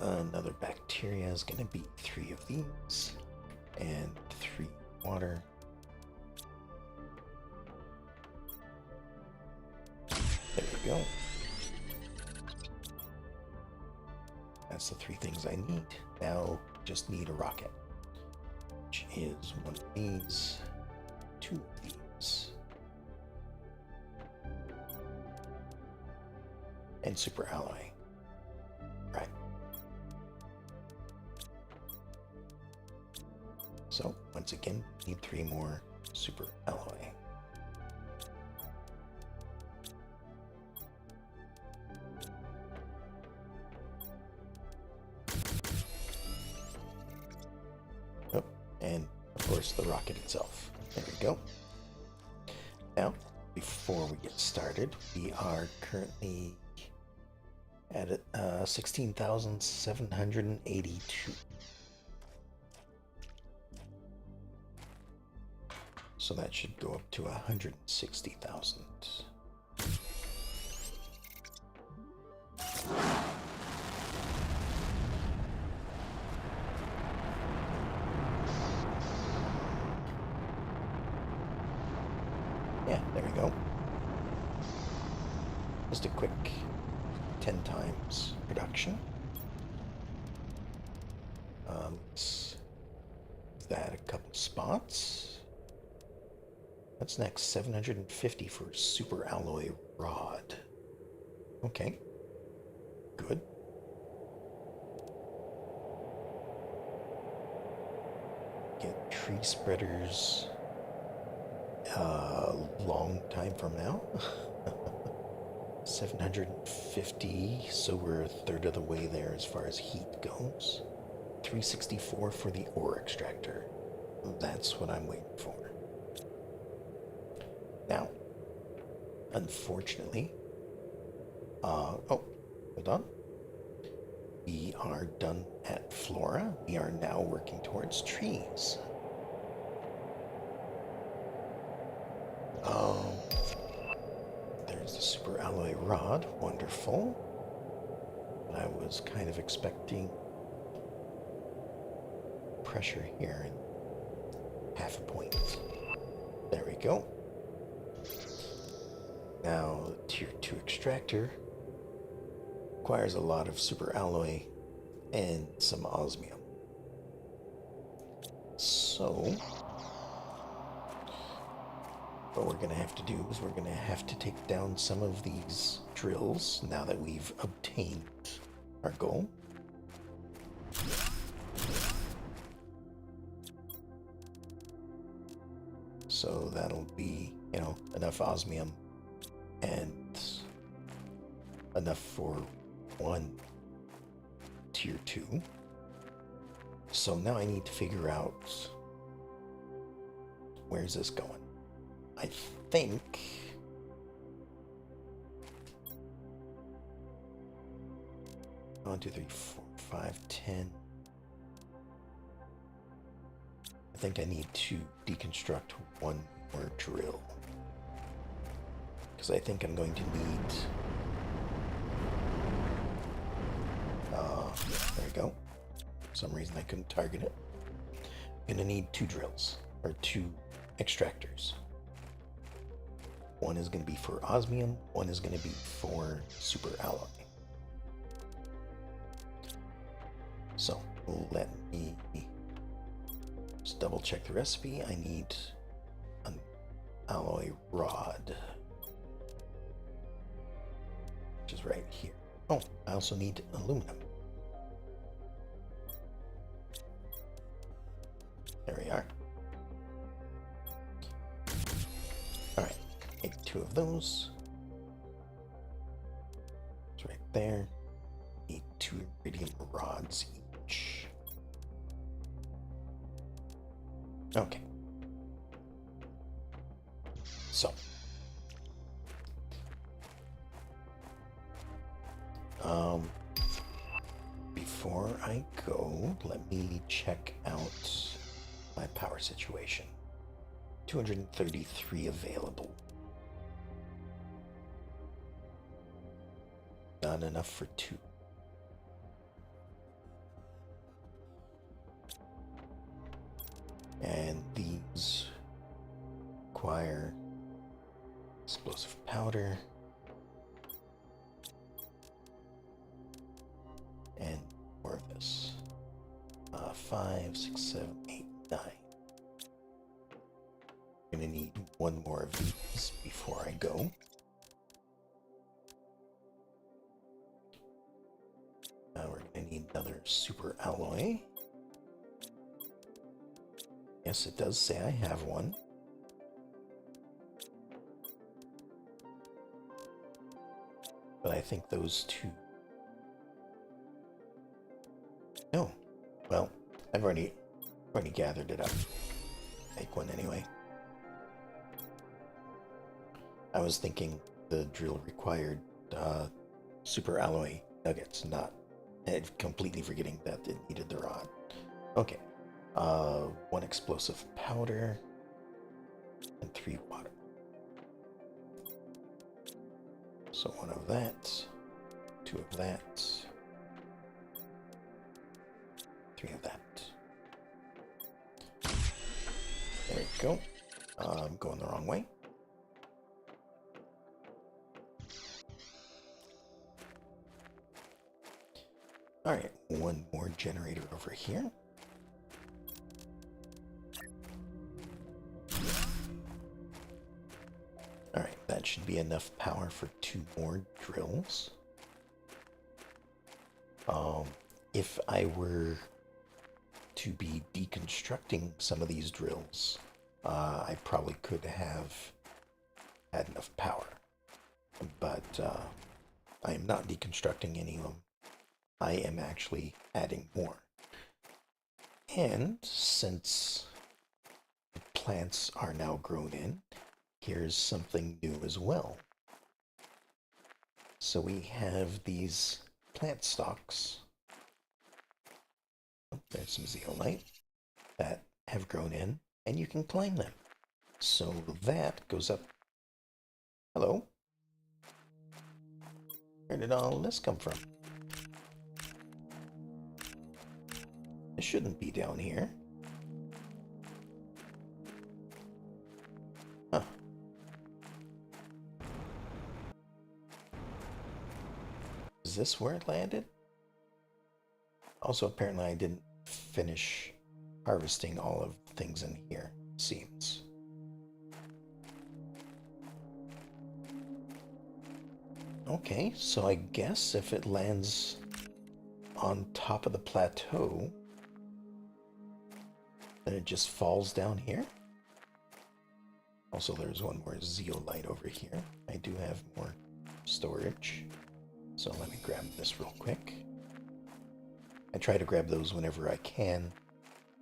Another bacteria is going to be 3 of these, and 3 water. There we go. That's the 3 things I need. Now, just need a rocket, which is 1 of these, 2 of these, and super alloy. Right. So, once again, need 3 more super alloy. Oh, and of course the rocket itself. There we go. Now, before we get started, we are currently at 16,782. So that should go up to 160,000. Yeah, there we go. Just a quick 10 times production. Let's add a couple spots. What's next? 750 for super alloy rod. Okay. Good. Get tree spreaders a long time from now. 750, so we're a third of the way there as far as heat goes. 364 for the ore extractor. That's what I'm waiting for. Now, unfortunately, oh, hold on. We are done at Flora. We are now working towards trees. Oh, there's the super alloy rod. Wonderful. I was kind of expecting pressure here and half a point. There we go. Now, the tier 2 extractor requires a lot of super alloy and some osmium. So, what we're going to have to do is we're going to have to take down some of these drills now that we've obtained our goal. So that'll be, enough osmium and enough for 1 tier 2. So now I need to figure out where's this going. I think 1, 2, 3, 4, 5, 10. I think I need to deconstruct one more drill. Because I think I'm going to need... there we go. For some reason I couldn't target it. I'm going to need 2 drills, or 2 extractors. One is going to be for osmium, one is going to be for super alloy. So, let me just double check the recipe. I need an alloy rod, which is right here. Oh, I also need aluminum. There we are. Alright, make 2 of those. It's right there. Need 2 iridium rods each. Okay. So. Before I go, let me check out my power situation. 233 available. Not enough for 2. And these require explosive powder and more of this. 5, 6, 7, 8, 9. I'm gonna need 1 more of these before I go. We're gonna need another super alloy. Yes, it does say I have one. But I think those 2... No. Well, I've already gathered it up. Make one anyway. I was thinking the drill required super alloy nuggets, not... completely forgetting that it needed the rod. Okay. 1 explosive powder and 3 water. So 1 of that, 2 of that, 3 of that. There we go. I'm going the wrong way. Alright, 1 more generator over here. Alright, that should be enough power for 2 more drills. If I were to be deconstructing some of these drills, I probably could have had enough power. But I am not deconstructing any of them. I am actually adding more. And since the plants are now grown in, here's something new as well. So we have these plant stalks. Oh, there's some zeolite that have grown in, and you can climb them. So that goes up. Hello? Where did all this come from? It shouldn't be down here. Huh. Is this where it landed? Also, apparently I didn't finish harvesting all of the things in here, seems. Okay, so I guess if it lands on top of the plateau, then it just falls down here. Also, there's 1 more zeolite over here. I do have more storage. So let me grab this real quick. I try to grab those whenever I can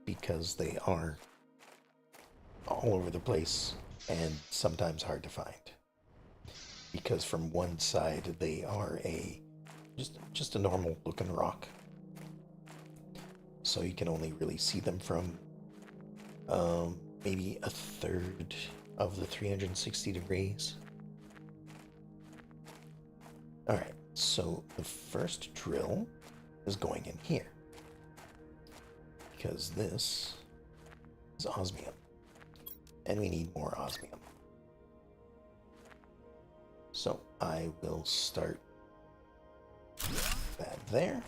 because they are all over the place and sometimes hard to find. Because from one side they are a just a normal looking rock. So you can only really see them from maybe a third of the 360 degrees. Alright, so the first drill is going in here. Because this is osmium. And we need more osmium. So I will start that there.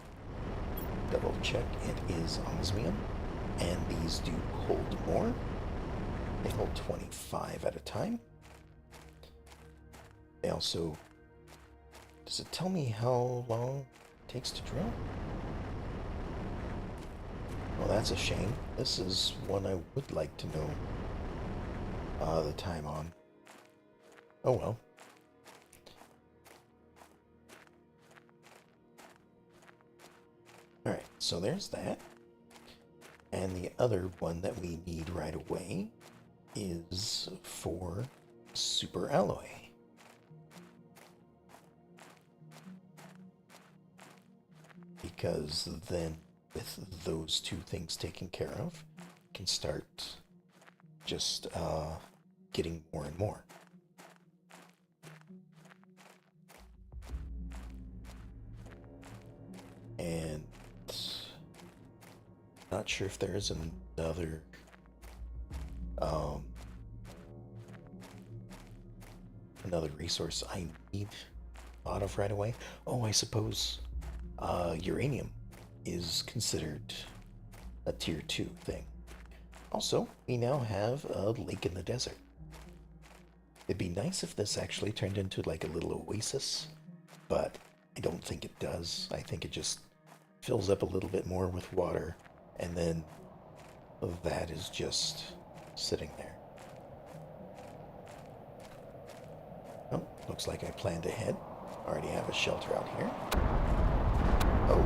Double check it is osmium. And these do hold more. They hold 25 at a time. They also... Does it tell me how long it takes to drill? Well, that's a shame. This is one I would like to know the time on. Oh well. Alright, so there's that. And the other one that we need right away is for super alloy. Because then with those two things taken care of, can start just getting more and more. And not sure if there's another another resource I need thought of right away. Oh, I suppose uranium is considered a tier 2 thing. Also, we now have a lake in the desert. It'd be nice if this actually turned into like a little oasis, but I don't think it does. I think it just fills up a little bit more with water, and then that is just sitting there. Oh, looks like I planned ahead. Already have a shelter out here. Oh.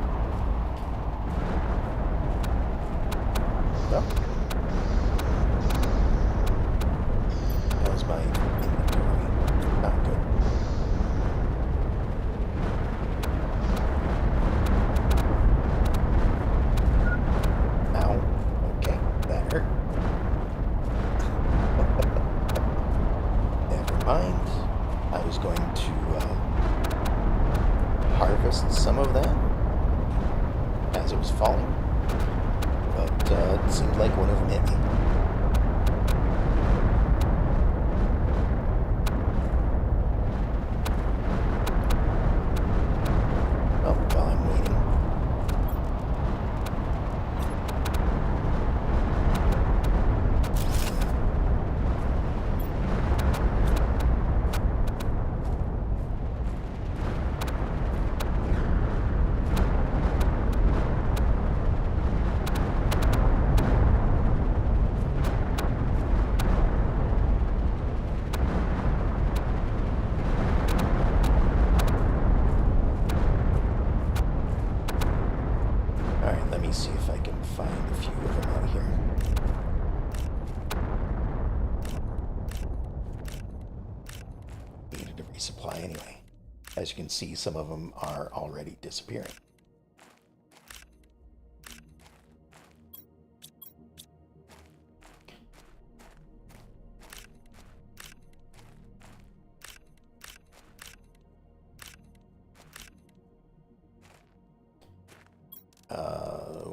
Well. How's my inventory? Not good. Ow. Okay, that hurt. Never mind. I was going to harvest some of that as it was falling, but it seemed like one of them hit me. Oh, while I'm waiting. Alright, let me see if I can find a few of them out here. Needed to resupply anyway. As you can see, some of them are already disappearing.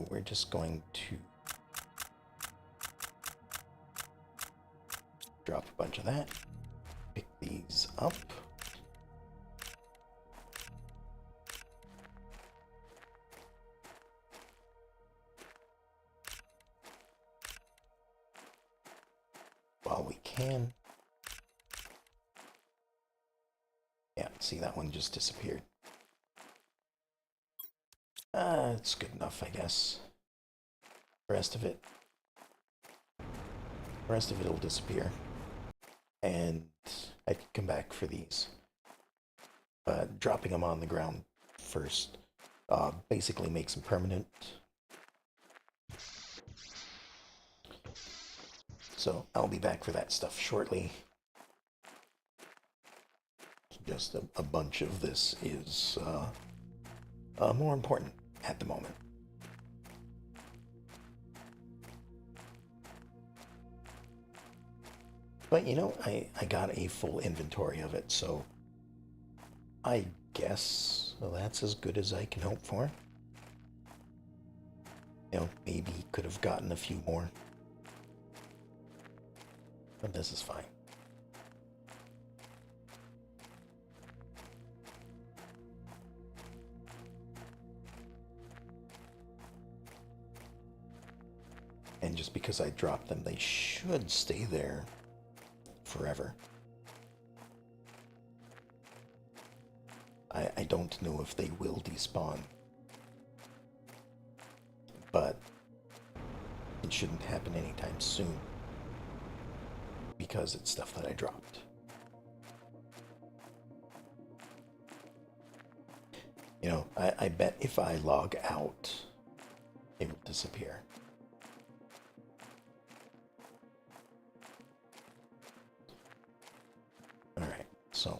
We're just going to drop a bunch of that, pick these up. While we can. Yeah, see, that one just disappeared. It's good enough, I guess. The rest of it will disappear. And I can come back for these. But dropping them on the ground first basically makes them permanent. So I'll be back for that stuff shortly. Just a bunch of this is more important at the moment. But you know, I got a full inventory of it, so I guess that's as good as I can hope for. You know, maybe could have gotten a few more. But this is fine. And just because I dropped them, they should stay there forever. I don't know if they will despawn, but it shouldn't happen anytime soon because it's stuff that I dropped. You know, I bet if I log out, it will disappear. Alright, so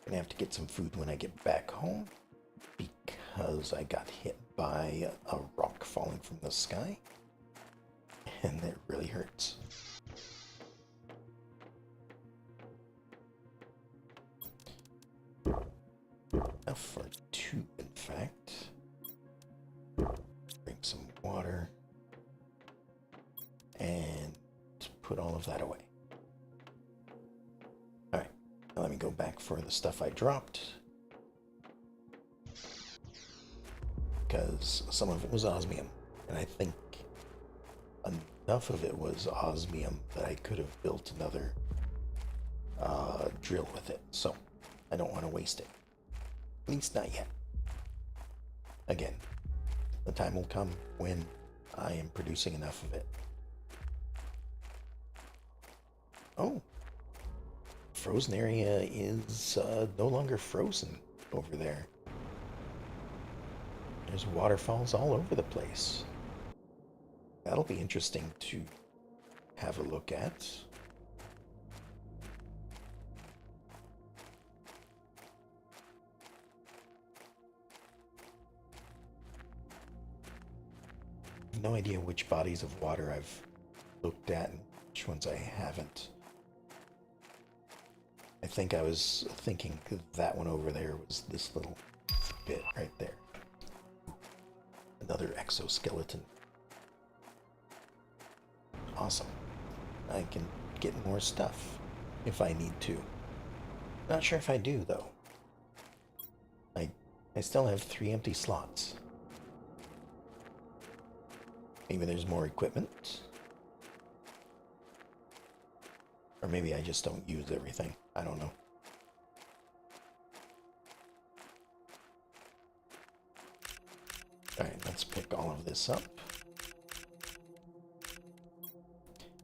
I'm gonna have to get some food when I get back home because I got hit by a rock falling from the sky and it really hurts. Enough for two, in fact. Bring some water and put all of that away. Alright, now let me go back for the stuff I dropped. Because some of it was osmium, and I think enough of it was osmium that I could have built another drill with it. So I don't want to waste it. At least not yet. Again, the time will come when I am producing enough of it. Oh, frozen area is no longer frozen over there. There's waterfalls all over the place. That'll be interesting to have a look at. No idea which bodies of water I've looked at and which ones I haven't. I think I was thinking that one over there was this little bit right there. Another exoskeleton. Awesome. I can get more stuff if I need to. Not sure if I do though. I still have 3 empty slots. Maybe there's more equipment. Or maybe I just don't use everything. I don't know. Alright, let's pick all of this up.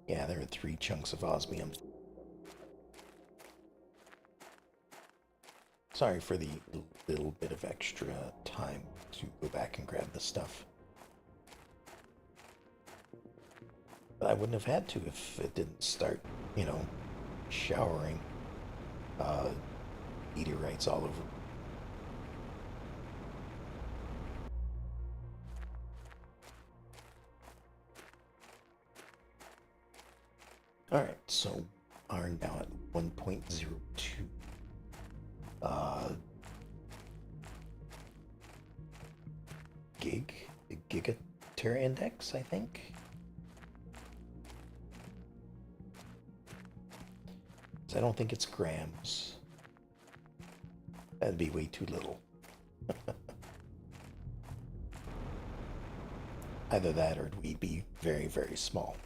Yeah, there are 3 chunks of osmium. Sorry for the little bit of extra time to go back and grab the stuff. But I wouldn't have had to if it didn't start, you know, showering meteorites all over. Alright, so are now at 1.02. Gigatera index, I think. So I don't think it's grams. That'd be way too little. Either that or we'd be very, very small.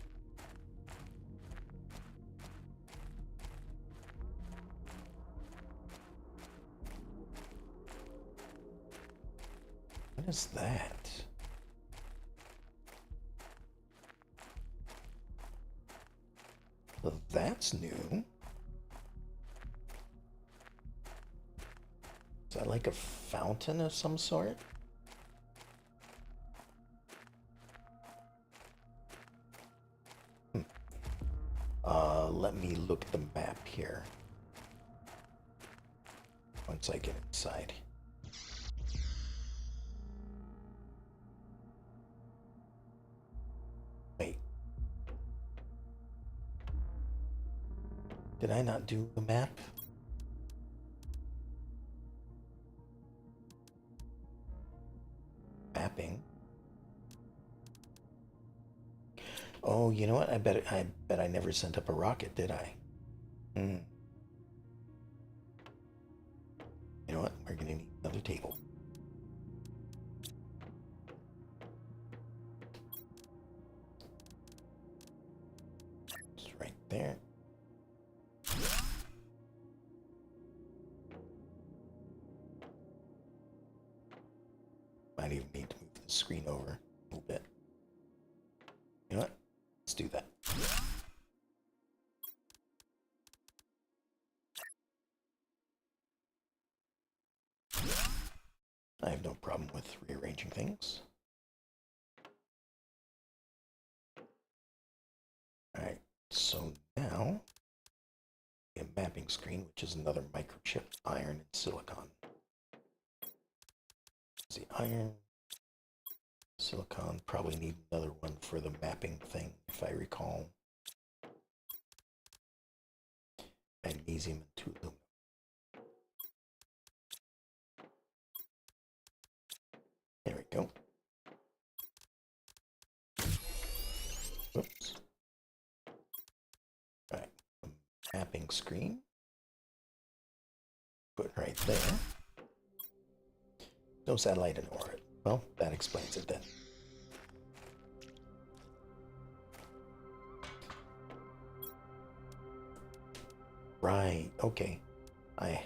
What is that? Well, that's new. Is that like a fountain of some sort? Let me look at the map here. Once I get inside. Did I not do the map? Mapping. Oh, you know what? I bet I never sent up a rocket, did I? Hmm. You know what? We're gonna need another table. It's right there. Might even need to move the screen over a little bit. You know what? Let's do that. I have no problem with rearranging things. Alright, so now a mapping screen, which is another microchip, iron and silicon. The iron, silicon, probably need another one for the mapping thing, if I recall. Magnesium and 2 aluminum. There we go. Oops. Right, mapping screen. Put right there. No satellite in orbit. Well, that explains it then. Right, okay. I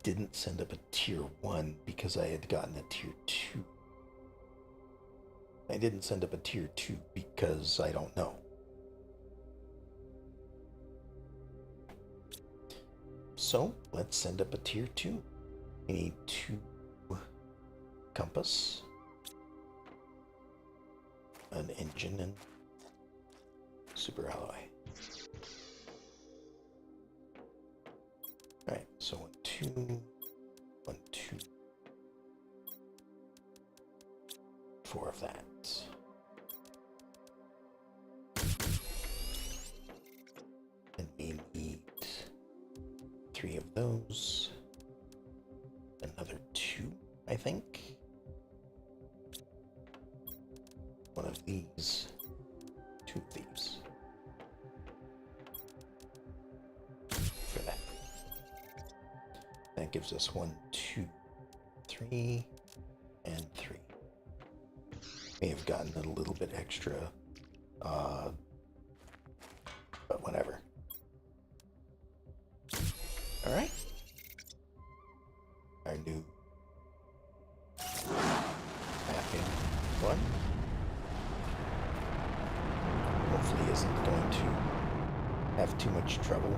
didn't send up a tier 1 because I had gotten a tier 2. I didn't send up a tier 2 because I don't know. So, let's send up a tier 2. We need 2 compass, an engine, and super alloy. Alright, so 1, 2, 1, 2, 4 of that. And we need 3 of those. Another 2, I think. 1 of these. 2 of these. For that. That gives us 1, 2, 3, and 3. May have gotten a little bit extra, but whatever. Alright. Our new mapping one hopefully isn't going to have too much trouble.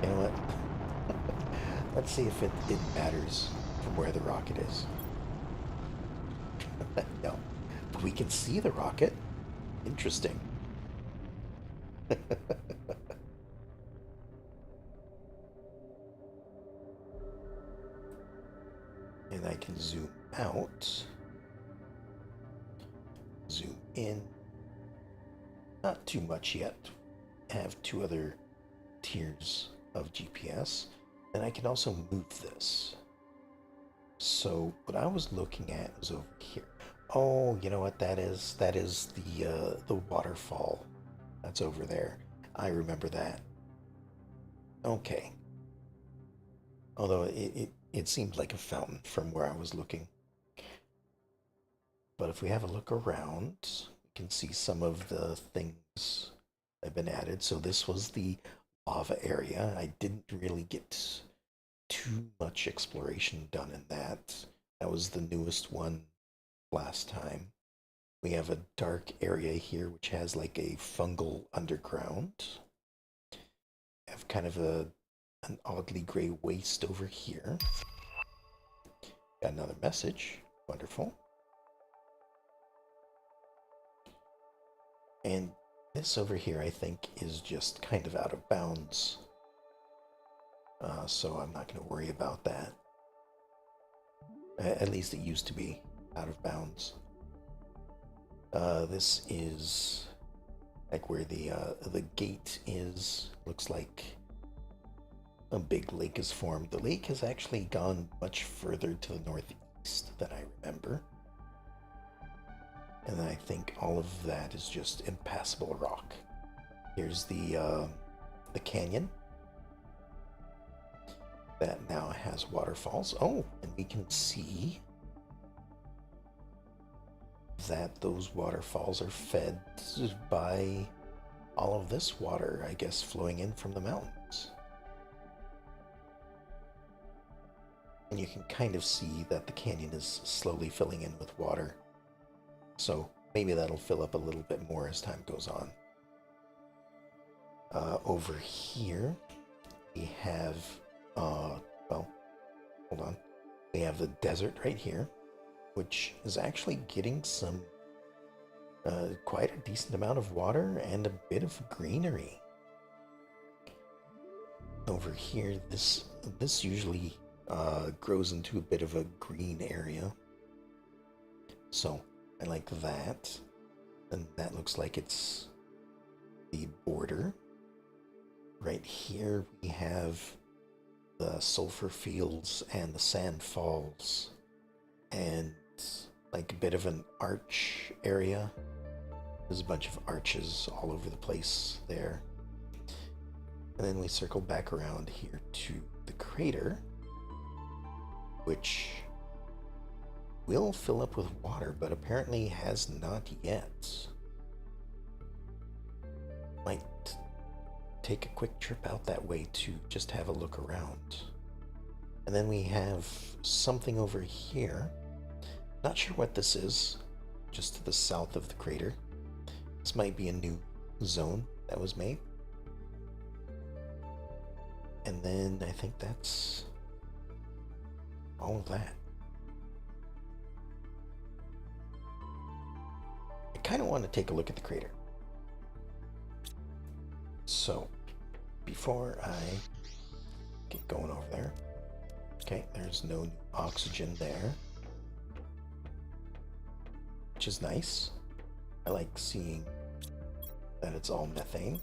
You know what? Let's see if it matters from where the rocket is. No. But we can see the rocket. Interesting. And I can zoom out, zoom in. Not too much yet. I have 2 other tiers of GPS, and I can also move this. So what I was looking at is over here. Oh, you know what that is? That is the waterfall. That's over there. I remember that. Okay. Although it seemed like a fountain from where I was looking. But if we have a look around, we can see some of the things that have been added. So this was the lava area. I didn't really get too much exploration done in that. That was the newest one last time. We have a dark area here which has like a fungal underground. We have kind of an oddly gray waste over here. Got another message. Wonderful. And this over here, I think, is just kind of out of bounds. So I'm not going to worry about that. At least it used to be out of bounds. This is like where the gate is, looks like a big lake is formed. The lake has actually gone much further to the northeast than I remember. And I think all of that is just impassable rock. Here's the canyon that now has waterfalls. Oh, and we can see that those waterfalls are fed by all of this water, I guess, flowing in from the mountains. And you can kind of see that the canyon is slowly filling in with water. So maybe that'll fill up a little bit more as time goes on. Over here, we have, well, hold on. We have the desert right here, which is actually getting some, quite a decent amount of water and a bit of greenery. Over here, this usually grows into a bit of a green area. So I like that. And that looks like it's the border. Right here we have the sulfur fields and the sand falls and like a bit of an arch area. There's a bunch of arches all over the place there. And then we circle back around here to the crater, which will fill up with water, but apparently has not yet. Might take a quick trip out that way to just have a look around. And then we have something over here. Not sure what this is, just to the south of the crater. This might be a new zone that was made. And then I think that's all of that. I kind of want to take a look at the crater. So, before I get going over there, okay, there's no new oxygen there, which is nice. I like seeing that it's all methane.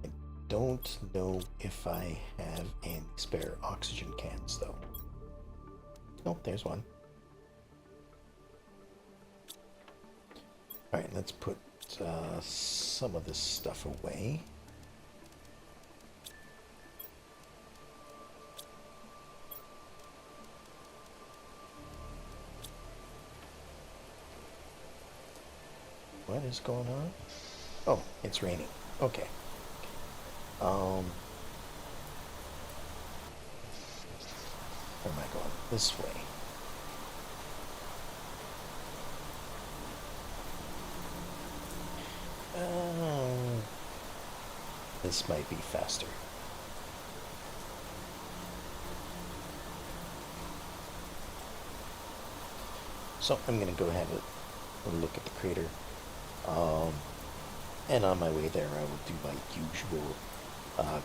I don't know if I have any spare oxygen cans, though. Oh, there's one. Alright, let's put some of this stuff away. What is going on? Oh, it's raining. Okay. Where am I going? This way. This might be faster. So I'm going to go have a look at the crater. And on my way there, I will do my usual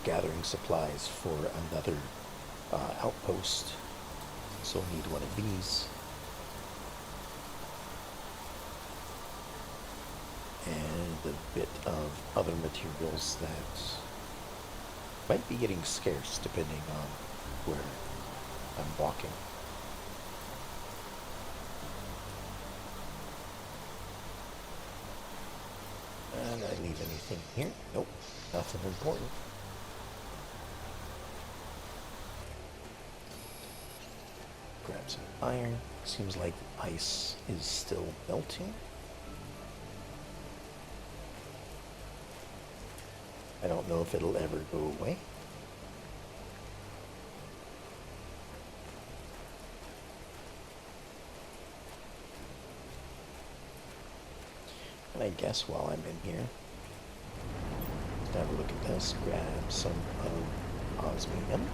gathering supplies for another outpost. So I'll need one of these. And a bit of other materials that might be getting scarce depending on where I'm walking. And I leave anything here? Nope, nothing important. Grab some iron. Seems like the ice is still melting. I don't know if it'll ever go away. And I guess while I'm in here, let's have a look at this. Grab some of osmium.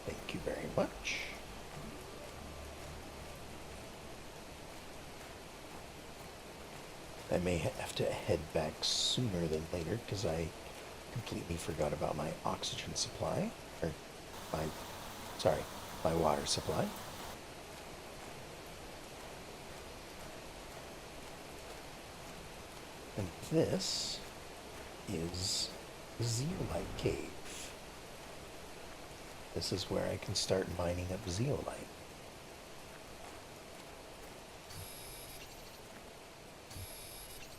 Thank you very much. I may have to head back sooner than later because I completely forgot about my oxygen supply, or my water supply. And this is the zeolite cave. This is where I can start mining up zeolite.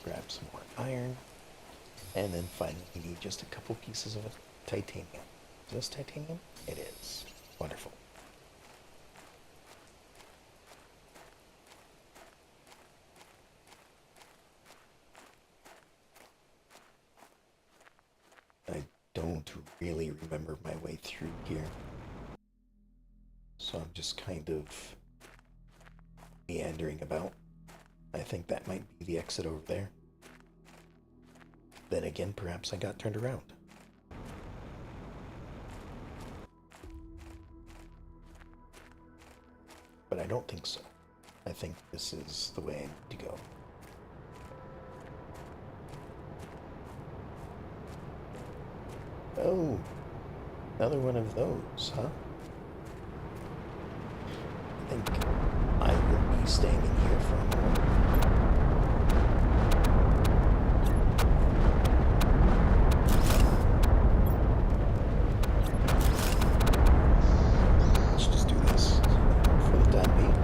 Grab some more iron. And then finally we need just a couple pieces of titanium. Is this titanium? It is. Wonderful. I don't really remember my way through here. So I'm just kind of meandering about. I think that might be the exit over there. Then again, perhaps I got turned around. But I don't think so. I think this is the way I need to go. Oh, another one of those, huh? I think I will be staying in here for a moment. Let's just do this for the time being.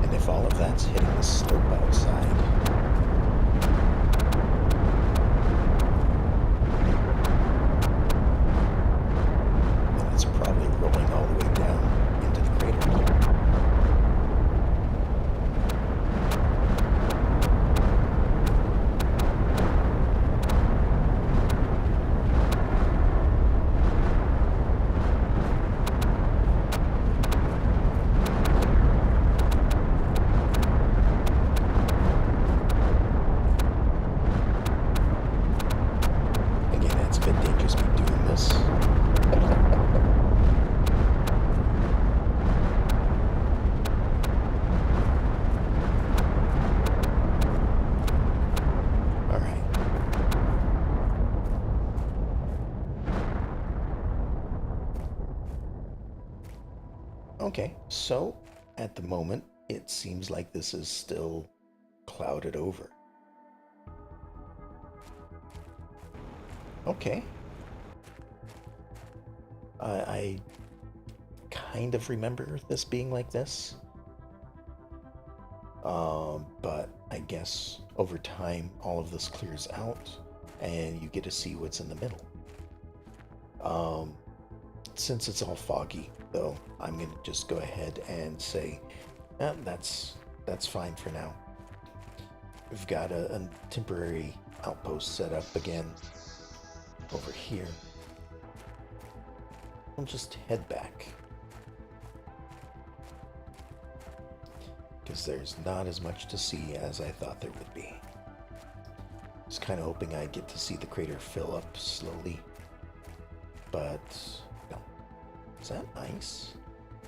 And if all of that's hitting the slope outside, probably rolling all the way down into the crater. Again, it's a bit dangerous me doing this. Okay, so at the moment, it seems like this is still clouded over. Okay. I kind of remember this being like this. But I guess over time, all of this clears out and you get to see what's in the middle. Since it's all foggy, though, I'm going to just go ahead and say that's fine for now. We've got a temporary outpost set up again over here. I'll just head back, because there's not as much to see as I thought there would be. I was kind of hoping I'd get to see the crater fill up slowly, but no. Is that ice?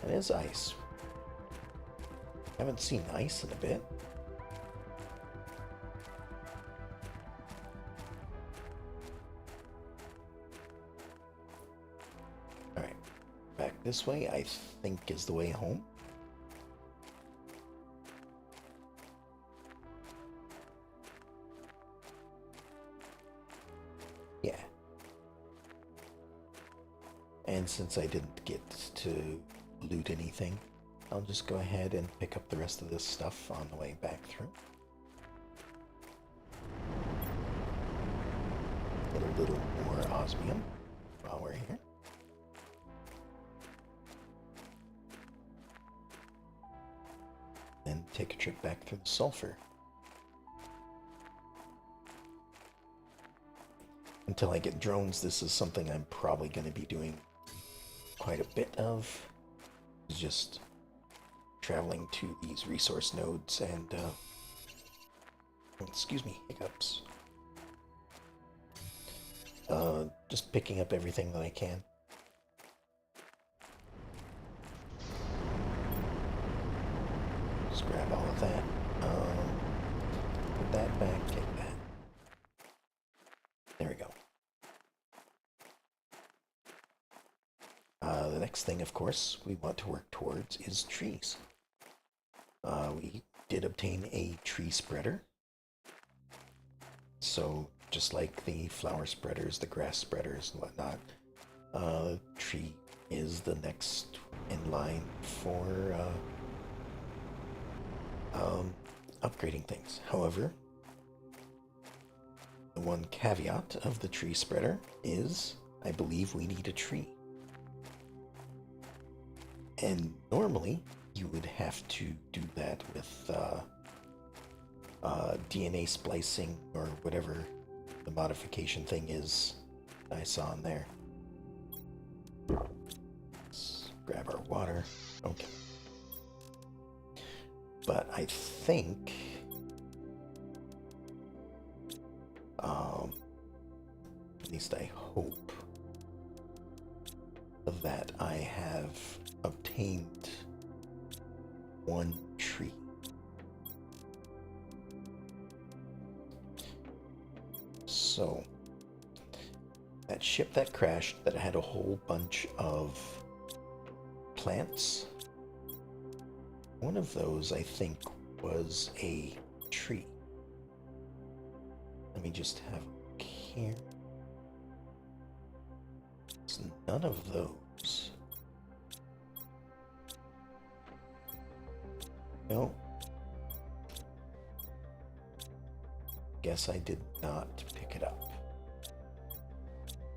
That is ice. Haven't seen ice in a bit. Alright, back this way, I think is the way home. Yeah. And since I didn't get to loot anything, I'll just go ahead and pick up the rest of this stuff on the way back through. Get a little more osmium while we're here. Then take a trip back through the sulfur. Until I get drones, this is something I'm probably going to be doing quite a bit of. Just traveling to these resource nodes and, excuse me, hiccups. Just picking up everything that I can. Just grab all of that. Put that back, take that. There we go. The next thing, of course, we want to work towards is trees. We did obtain a tree spreader. So, just like the flower spreaders, the grass spreaders, and whatnot, tree is the next in line for upgrading things. However, the one caveat of the tree spreader is I believe we need a tree. And normally, you would have to do that with DNA splicing or whatever the modification thing is I saw in there. Let's grab our water. Okay. But I think at least I hope that I have obtained one tree. So, that ship that crashed that had a whole bunch of plants, one of those I think was a tree. Let me just have a look here. It's none of those. No. Guess I did not pick it up.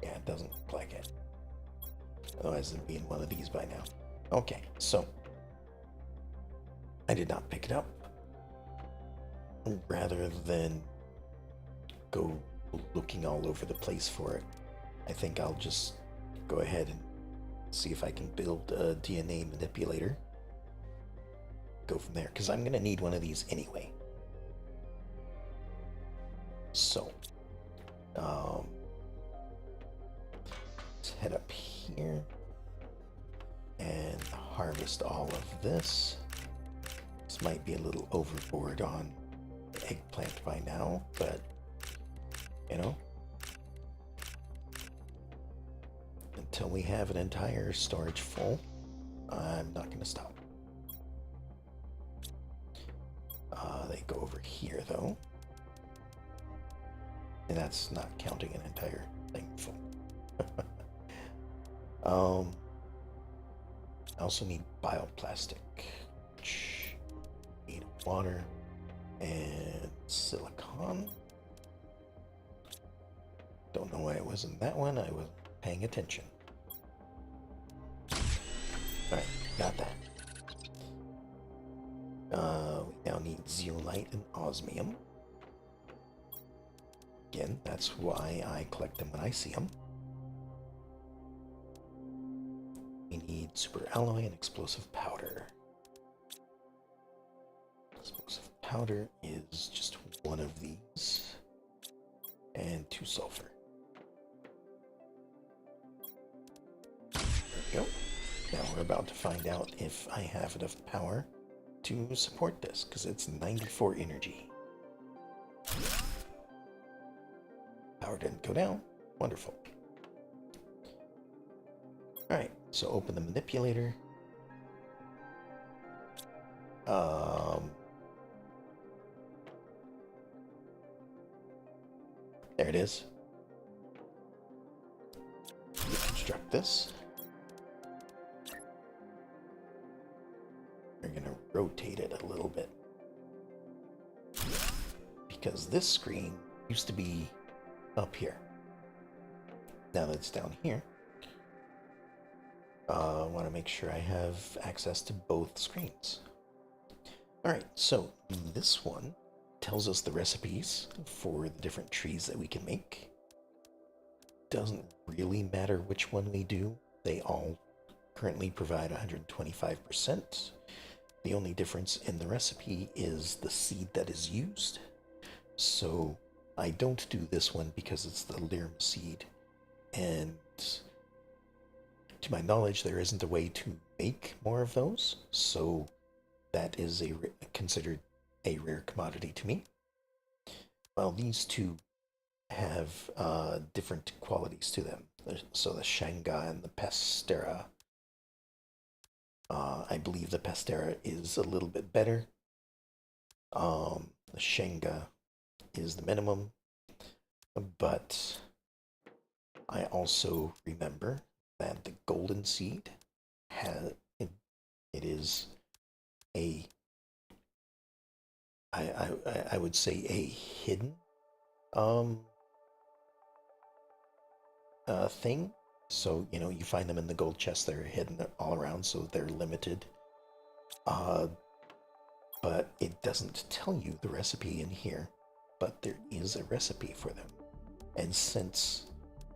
Yeah, it doesn't look like it. Otherwise it'd be in one of these by now. Okay, so I did not pick it up. Rather than go looking all over the place for it, I think I'll just go ahead and see if I can build a DNA manipulator. Go from there, because I'm going to need one of these anyway. So, let's head up here and harvest all of this. This might be a little overboard on the eggplant by now, but, you know, until we have an entire storage full, I'm not going to stop. They go over here, though. And that's not counting an entire thing full. I also need bioplastic, which need water and silicon. Don't know why it wasn't that one. I wasn't paying attention. Alright, got that. We now need zeolite and osmium. Again, that's why I collect them when I see them. We need super alloy and explosive powder. Explosive powder is just one of these. And 2 sulfur. There we go. Now we're about to find out if I have enough power to support this, because it's 94 energy. Power didn't go down. Wonderful. Alright, so open the manipulator. There it is. Deconstruct this. We're going to rotate it a little bit. Because this screen used to be up here. Now that it's down here, I want to make sure I have access to both screens. Alright, so this one tells us the recipes for the different trees that we can make. Doesn't really matter which one we do. They all currently provide 125%. The only difference in the recipe is the seed that is used. So I don't do this one because it's the Lyrim seed, and to my knowledge there isn't a way to make more of those, so that is considered a rare commodity to me. While these two have different qualities to them. So the Shanga and the Pastera I believe the Pastera is a little bit better. The Shenga is the minimum, but I also remember that the Golden Seed has it is a I would say a hidden um thing. So, you know, you find them in the gold chest, they're hidden all around, so they're limited. Uh, but it doesn't tell you the recipe in here, but there is a recipe for them. And since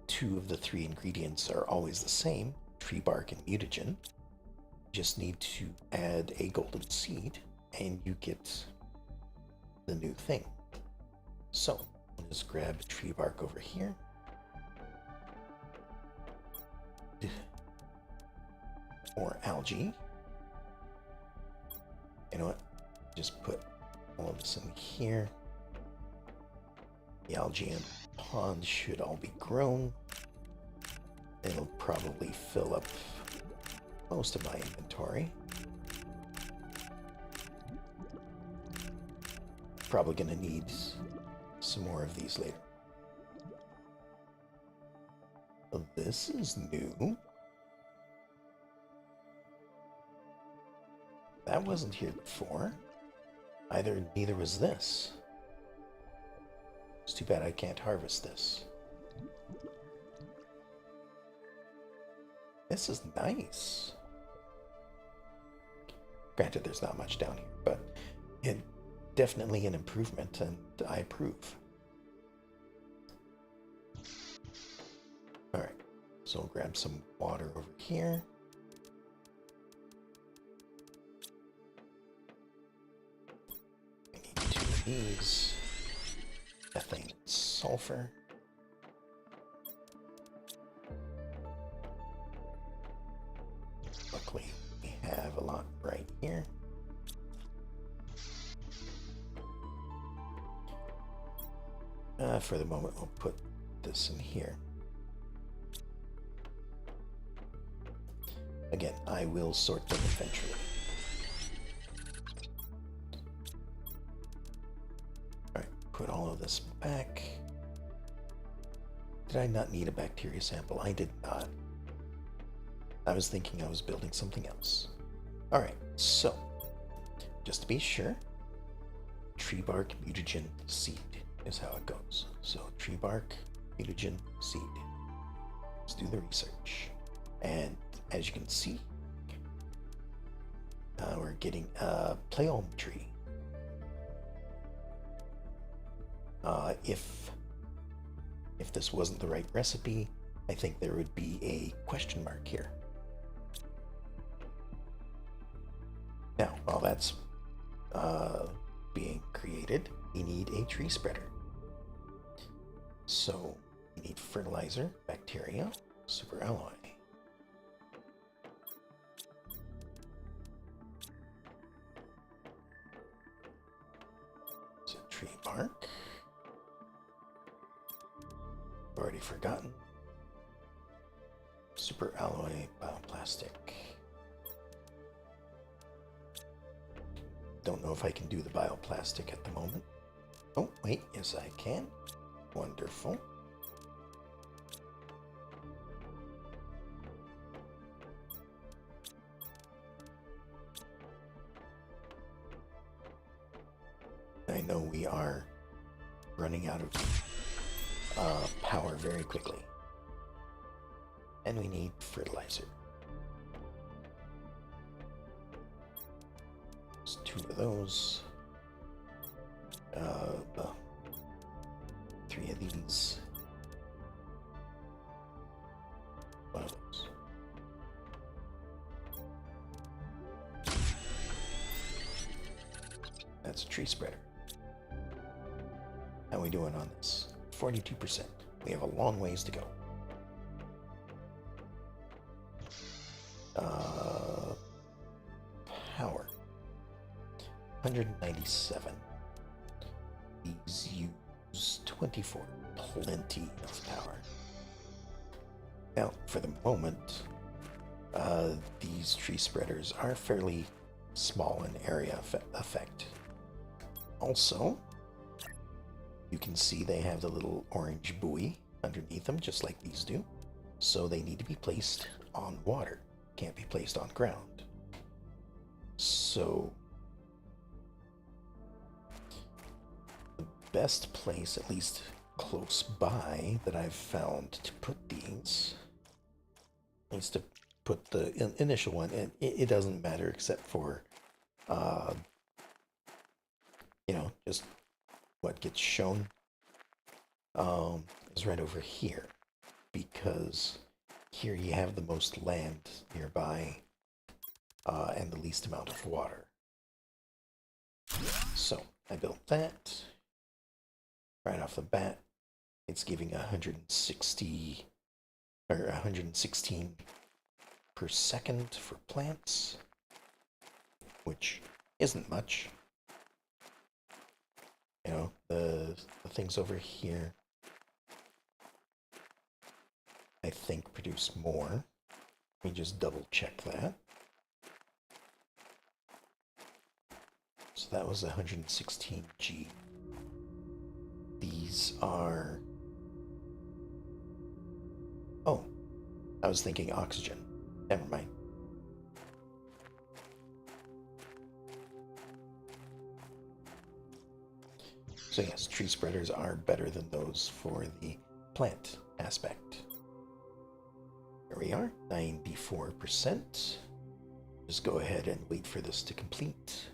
two of the three ingredients are always the same, tree bark and mutagen, you just need to add a golden seed and you get the new thing. So, I'll just grab tree bark over here. Or algae. You know what? Just put all of this in here. The algae and ponds should all be grown. It'll probably fill up most of my inventory. Probably gonna need some more of these later. Oh, this is new. That wasn't here before. Neither was this. It's too bad I can't harvest this. This is nice. Granted, there's not much down here, but it definitely an improvement, and I approve. Alright, so we'll grab some water over here. I need 2 of these. Methane and sulfur. Luckily, we have a lot right here. For the moment, we'll put this in here. Again, I will sort them eventually. Alright, put all of this back. Did I not need a bacteria sample? I did not. I was thinking I was building something else. Alright, so, just to be sure, tree bark, mutagen, seed is how it goes. So, tree bark, mutagen, seed. Let's do the research. And as you can see, we're getting a Pleom tree. If this wasn't the right recipe, I think there would be a question mark here. Now, while that's being created, we need a tree spreader. So, we need fertilizer, bacteria, super alloy. So, tree bark. Already forgotten. Super alloy, bioplastic. Don't know if I can do the bioplastic at the moment. Oh, wait, yes I can. Wonderful. I know we are running out of power very quickly. And we need fertilizer. There's 2 of those. 3 of these. 1 of those. That's a tree spreader. How are we doing on this? 42%. We have a long ways to go. Power. 197. These use 24. Plenty of power. Now, for the moment, These tree spreaders are fairly small in area effect. Also, you can see they have the little orange buoy underneath them, just like these do. So they need to be placed on water. Can't be placed on ground. So the best place, at least close by, that I've found to put these is to put the initial one, and it doesn't matter except for, uh, just what gets shown, is right over here, because here you have the most land nearby, and the least amount of water. So I built that. Right off the bat, it's giving 160 or 116 per second for plants, which isn't much. The things over here, I think, produce more. Let me just double check that. So that was 116G. These are... Oh, I was thinking oxygen. Never mind. So yes, tree spreaders are better than those for the plant aspect. Here we are, 94%. Just go ahead and wait for this to complete.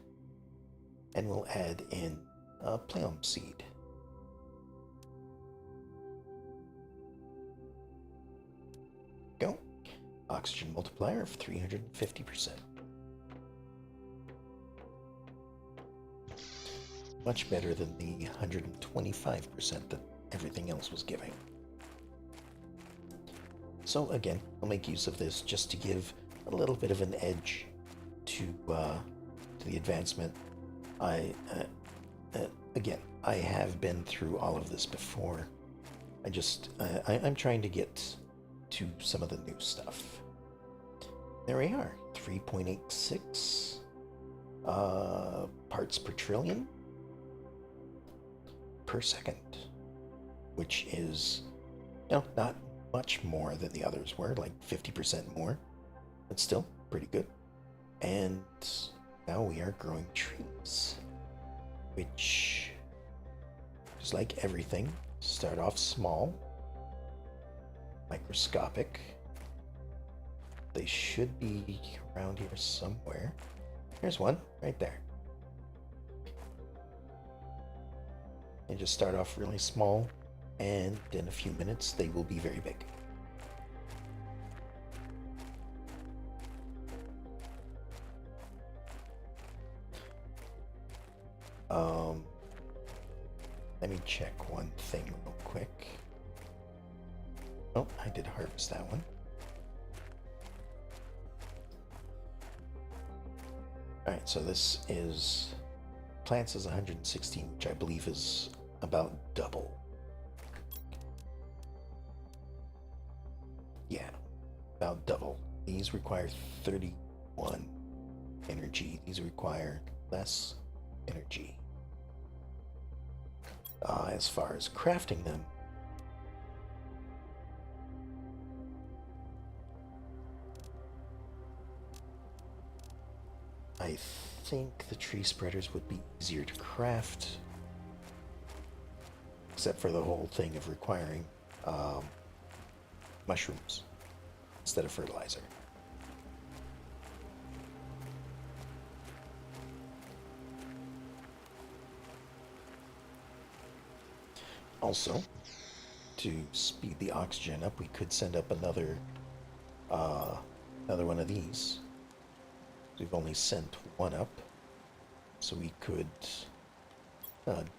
And we'll add in a plum seed. Go. Oxygen multiplier of 350%. Much better than the 125% that everything else was giving. So again, I'll make use of this just to give a little bit of an edge to the advancement. Again, I have been through all of this before. I'm trying to get to some of the new stuff. There we are, 3.86 parts per trillion per second, which is, not much more than the others were, like 50% more, but still pretty good. And now we are growing trees, which, just like everything, start off small, microscopic. They should be around here somewhere. There's one right there. They just start off really small, and in a few minutes they will be very big. Let me check one thing real quick. Oh, I did harvest that one. Alright, so this is... Plants is 116, which I believe is about double. Yeah, about double. These require 31 energy. These require less energy. As far as crafting them, I think the tree spreaders would be easier to craft, except for the whole thing of requiring mushrooms instead of fertilizer. Also, to speed the oxygen up, we could send up another one of these. We've only sent one up, so we could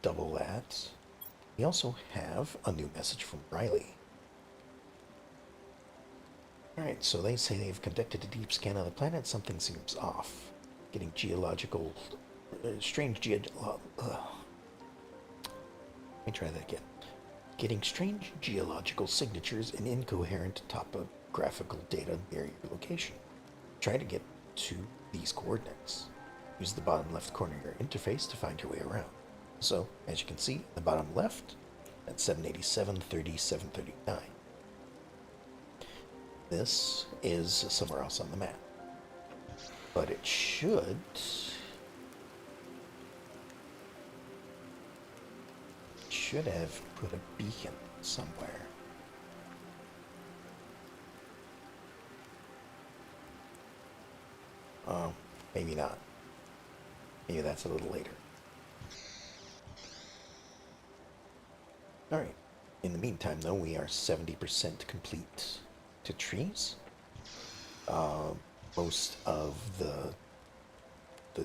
double that. We also have a new message from Riley. Alright, so they say they've conducted a deep scan of the planet. Something seems off. Getting strange let me try that again. Getting strange geological signatures and incoherent topographical data near your location. try to get to these coordinates. Use the bottom left corner of your interface to find your way around. So, as you can see, the bottom left, that's 787.30.739. This is somewhere else on the map. But it should have put a beacon somewhere. Maybe not. Maybe that's a little later. Alright. In the meantime, though, we are 70% complete to trees. Most of the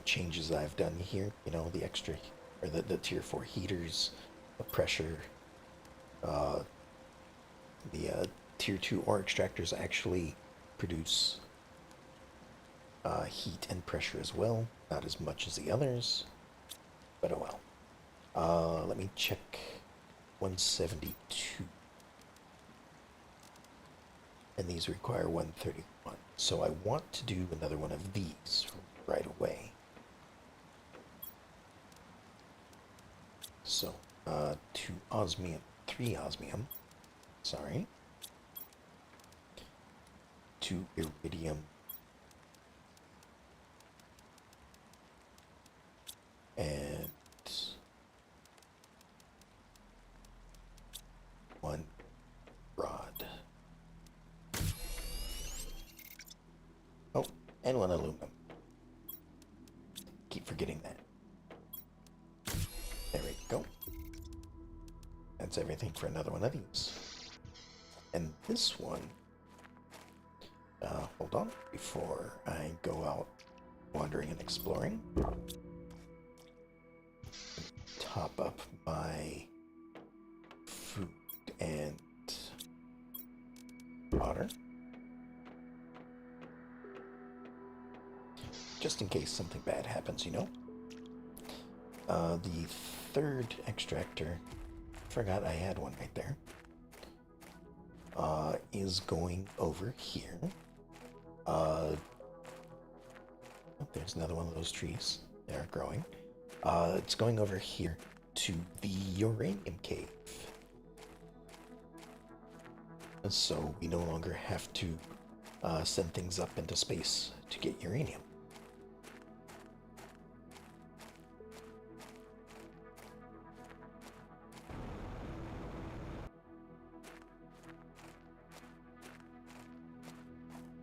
changes I've done here, you know, the extra, or the tier 4 heaters, the pressure, the tier 2 ore extractors actually produce heat and pressure as well. Not as much as the others, but oh well. Let me check 172. And these require 131. So I want to do another one of these right away. So, 2 osmium, 3 osmium, sorry. 2 iridium. And 1 rod. Oh, and 1 aluminum. Keep forgetting that. There we go. That's everything for another one of these. And this one, hold on, before I go out wandering and exploring. Top up my food and water. Just in case something bad happens, you know. The third extractor, forgot I had one right there, is going over here. Oh, there's another one of those trees. They're growing. It's going over here to the uranium cave. So we no longer have to send things up into space to get uranium.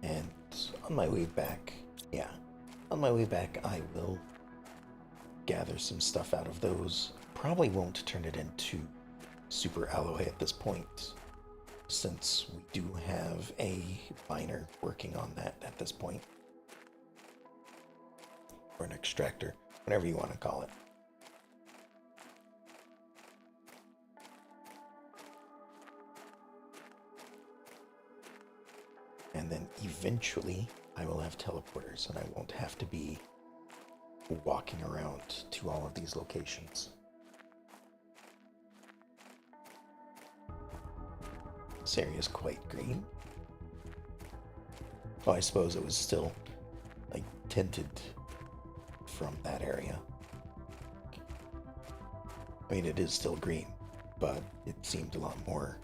And on my way back, I will gather some stuff out of those. Probably won't turn it into super alloy at this point, since we do have a miner working on that at this point. Or an extractor, whatever you want to call it. And then eventually I will have teleporters and I won't have to be walking around to all of these locations. This area is quite green. Oh, I suppose it was still like tinted from that area. I mean, it is still green, but it seemed a lot more,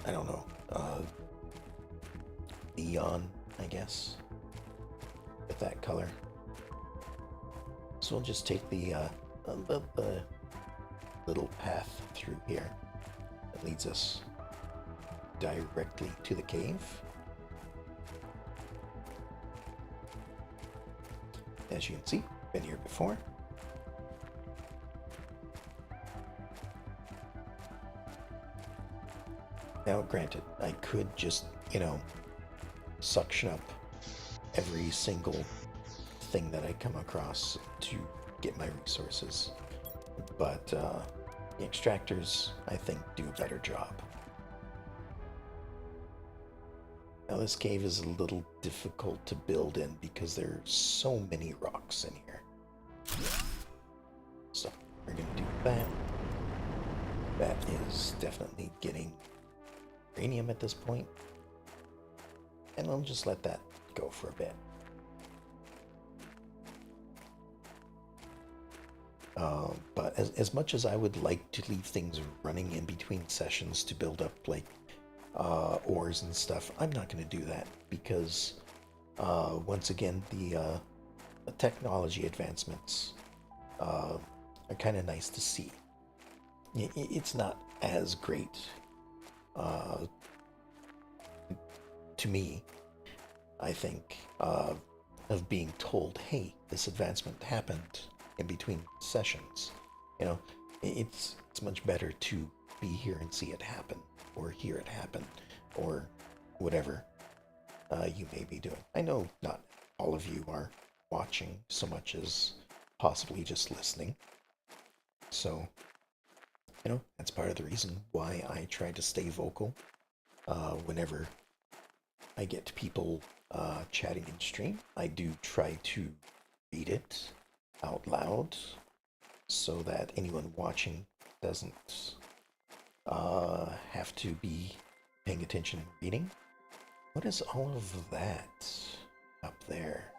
I don't know, neon, I guess, with that color. So we'll just take the little path through here that leads us directly to the cave. As you can see, been here before. Now, granted, I could just, you know, suction up every single thing that I come across to get my resources, but the extractors, I think, do a better job. Now, this cave is a little difficult to build in because there's so many rocks in here. So we're gonna do that. That is definitely getting uranium at this point. And we'll just let that go for a bit. But as much as I would like to leave things running in between sessions to build up like ores and stuff, I'm not going to do that because once again the technology advancements are kind of nice to see. It's not as great uh, to me, I think, of being told, hey, this advancement happened in between sessions. You know, it's much better to be here and see it happen, or hear it happen, or whatever you may be doing. I know not all of you are watching so much as possibly just listening. So, that's part of the reason why I try to stay vocal whenever I get people chatting in stream. I do try to read it out loud so that anyone watching doesn't have to be paying attention and reading. What is all of that up there?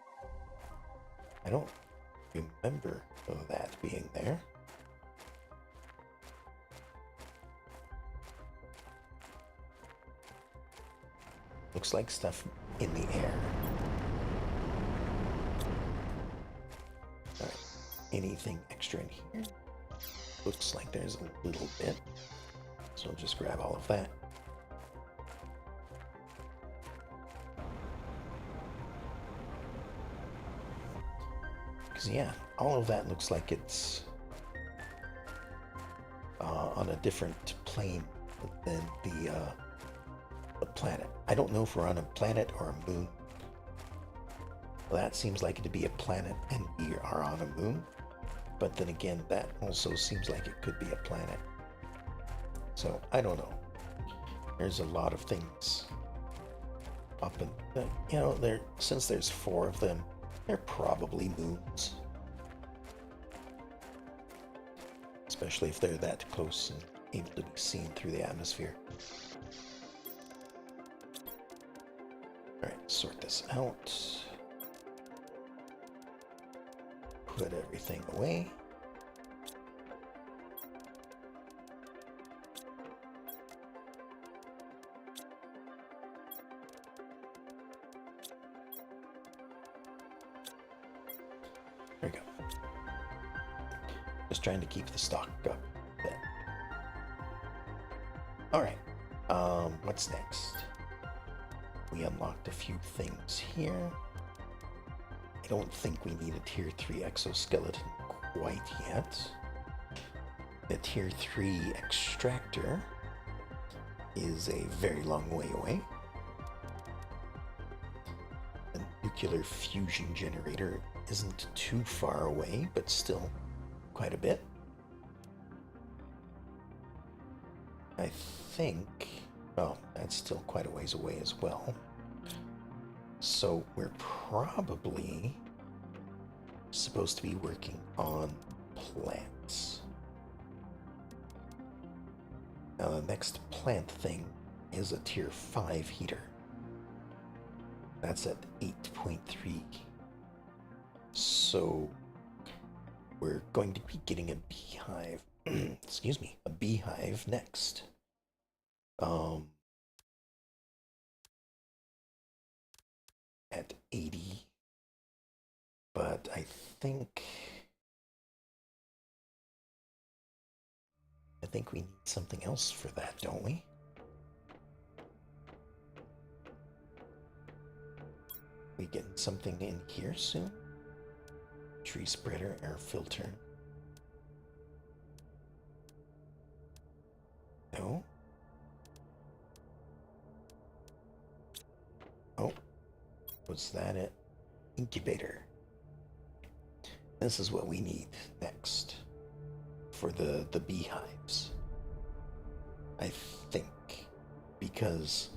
I don't remember that being there. Looks like stuff in the air. Alright. Anything extra in here? Looks like there's a little bit. So I'll just grab all of that. Because, yeah, all of that looks like it's on a different plane than the planet. I don't know if we're on a planet or a moon. Well, that seems like it to be a planet, and we are on a moon. But then again, that also seems like it could be a planet. So, I don't know. There's a lot of things up in, since there's 4 of them, they're probably moons. Especially if they're that close and able to be seen through the atmosphere. Alright, sort this out. Put everything away. There we go. Just trying to keep the stock up a bit. Alright, what's next? We unlocked a few things here. I don't think we need a tier 3 exoskeleton quite yet. The tier 3 extractor is a very long way away. The nuclear fusion generator isn't too far away, but still quite a bit. I think, well, that's still quite a ways away as well. So we're probably supposed to be working on plants. Now the next plant thing is a tier 5 heater. That's at 8.3. So we're going to be getting a beehive. Excuse me, a beehive next. At 80. But I think we need something else for that, don't we? We getting something in here soon? Tree spreader, air filter. No? Oh, was that it? Incubator. This is what we need next for the beehives. I think, because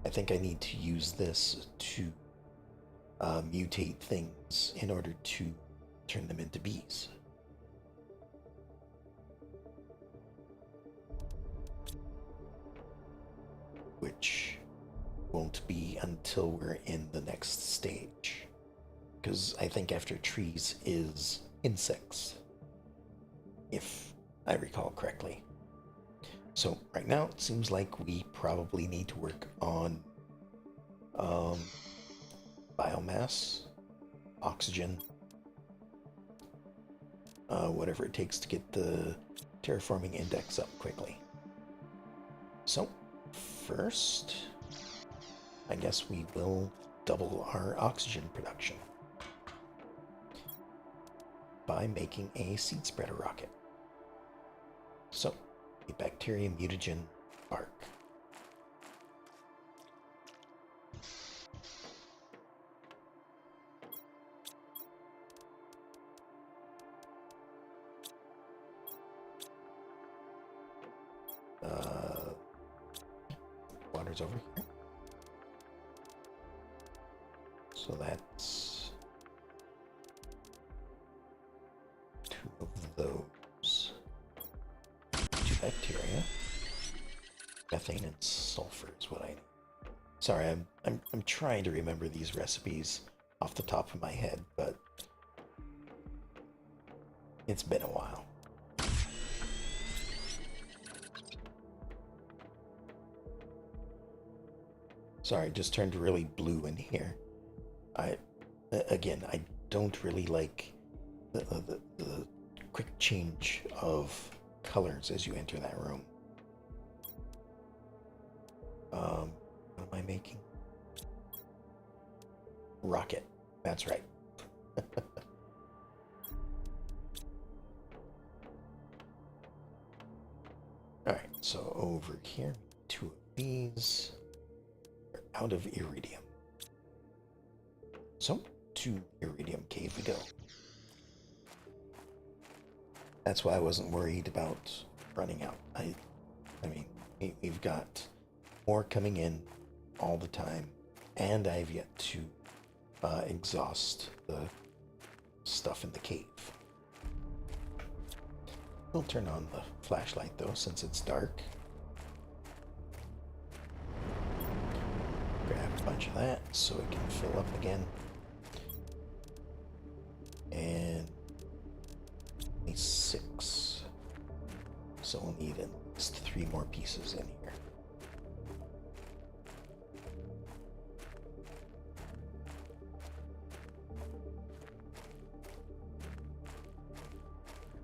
I think I need to use this to mutate things in order to turn them into bees. Which won't be until we're in the next stage. Because I think after trees is insects. if I recall correctly. So right now it seems like we probably need to work on biomass, oxygen, whatever it takes to get the terraforming index up quickly. So first, I guess we will double our oxygen production by making a seed spreader rocket. So, a bacteria mutagen bark. Water's over here. So that's 2 of those. 2 bacteria. Methane and sulfur is what I need. Sorry, I'm trying to remember these recipes off the top of my head, but it's been a while. Sorry, it just turned really blue in here. Again, I don't really like the quick change of colors as you enter that room. What am I making? Rocket. That's right. Alright, so over here, 2 of these. We're out of iridium. So, to iridium cave we go. That's why I wasn't worried about running out. I mean, we've got more coming in all the time, and I've yet to exhaust the stuff in the cave. We'll turn on the flashlight though, since it's dark. Grab a bunch of that so it can fill up again. And 6. So we'll need at least 3 more pieces in here.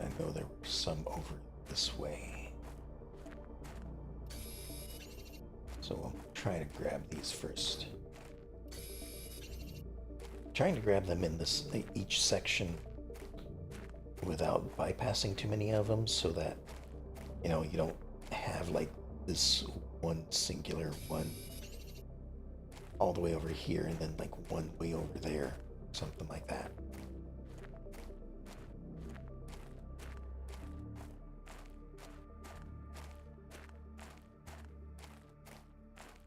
I know there were some over this way. So we'll try to grab these first. Trying to grab them in this each section without bypassing too many of them, so that you don't have like this one singular one all the way over here and then like one way over there, something like that.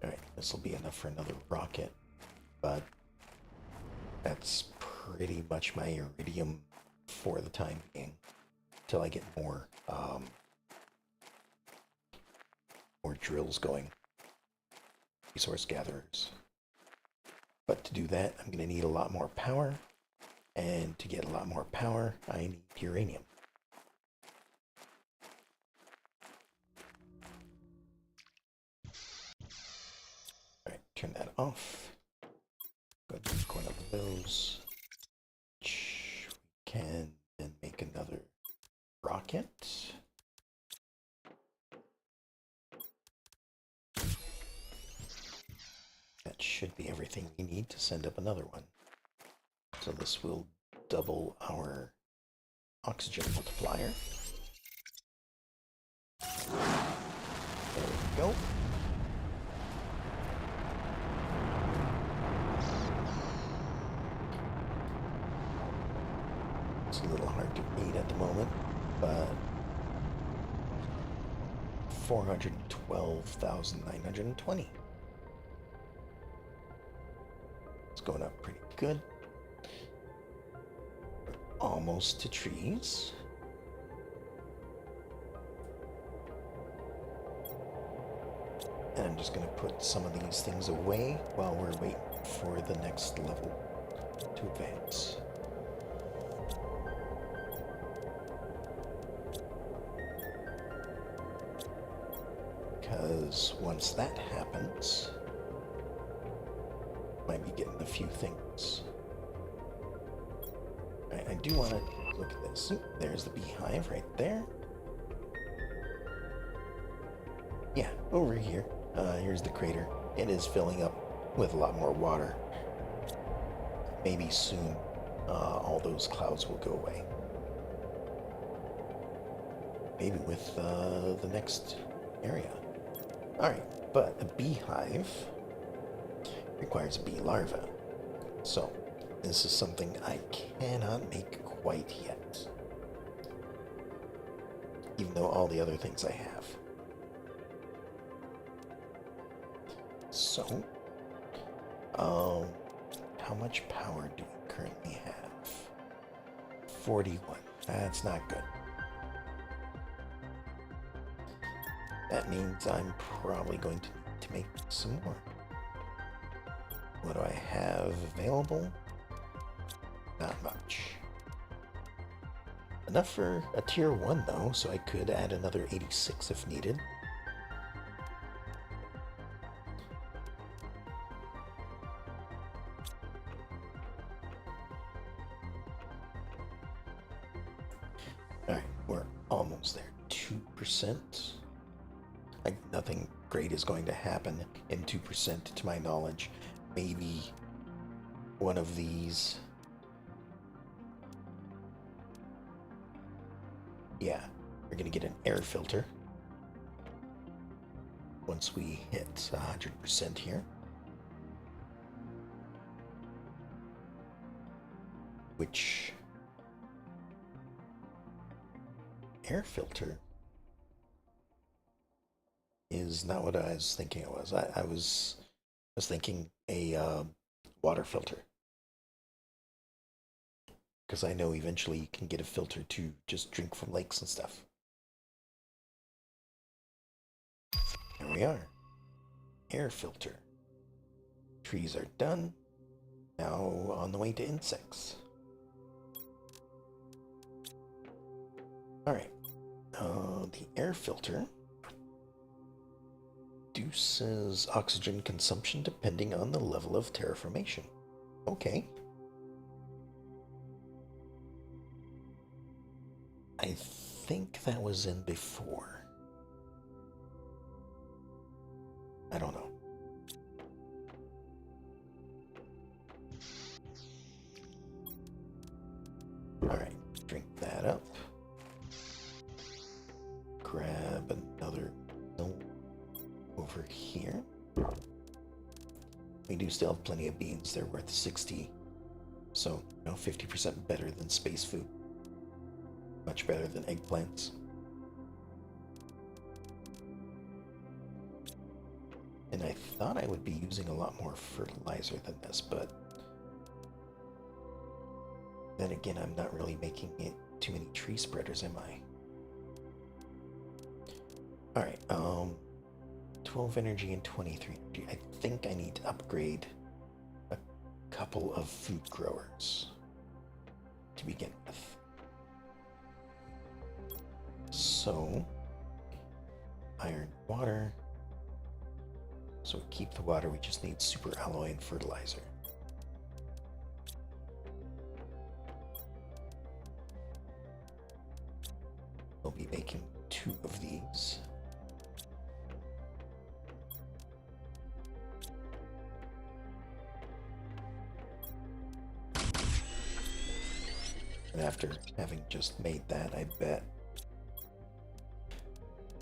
Alright, this will be enough for another rocket, but that's pretty much my iridium for the time being, till I get more drills going, resource gatherers. But to do that, I'm going to need a lot more power, and to get a lot more power, I need uranium. Alright, turn that off. Go ahead and one of those. We can then make another rocket. That should be everything we need to send up another one. So this will double our oxygen multiplier. There we go. It's a little hard to read at the moment, but 412,920. It's going up pretty good. We're almost to trees. And I'm just going to put some of these things away while we're waiting for the next level to advance. because once that happens, might be getting a few things. Alright, I do want to look at this. There's the beehive right there. Yeah, over here. Here's the crater. It is filling up with a lot more water. Maybe soon all those clouds will go away. Maybe with the next area. Alright, but a beehive requires a bee larva. So, this is something I cannot make quite yet. Even though all the other things I have. So, how much power do we currently have? 41. That's not good. That means I'm probably going to need to make some more. What do I have available? Not much. Enough for a tier 1 though, so I could add another 86 if needed. Alright, we're almost there. 2%. Like, nothing great is going to happen in 2% to my knowledge. Maybe one of these. Yeah, we're gonna get an air filter once we hit 100% here. Which air filter is not what I was thinking it was. I was thinking a water filter. Because I know eventually you can get a filter to just drink from lakes and stuff. Here we are. Air filter. Trees are done. Now on the way to insects. Alright. The air filter reduces oxygen consumption depending on the level of terraformation. Okay. I think that was in before. I don't know. Alright, drink that up. Grab another over here. We do still have plenty of beans. They're worth 60. So, 50% better than space food. Much better than eggplants. And I thought I would be using a lot more fertilizer than this, but then again, I'm not really making it too many tree spreaders, am I? Alright, 12 energy and 23 energy. I think I need to upgrade a couple of food growers to begin with. So, iron, water. So we keep the water, we just need super alloy and fertilizer. We'll be making 2 of these. And after having just made that, I bet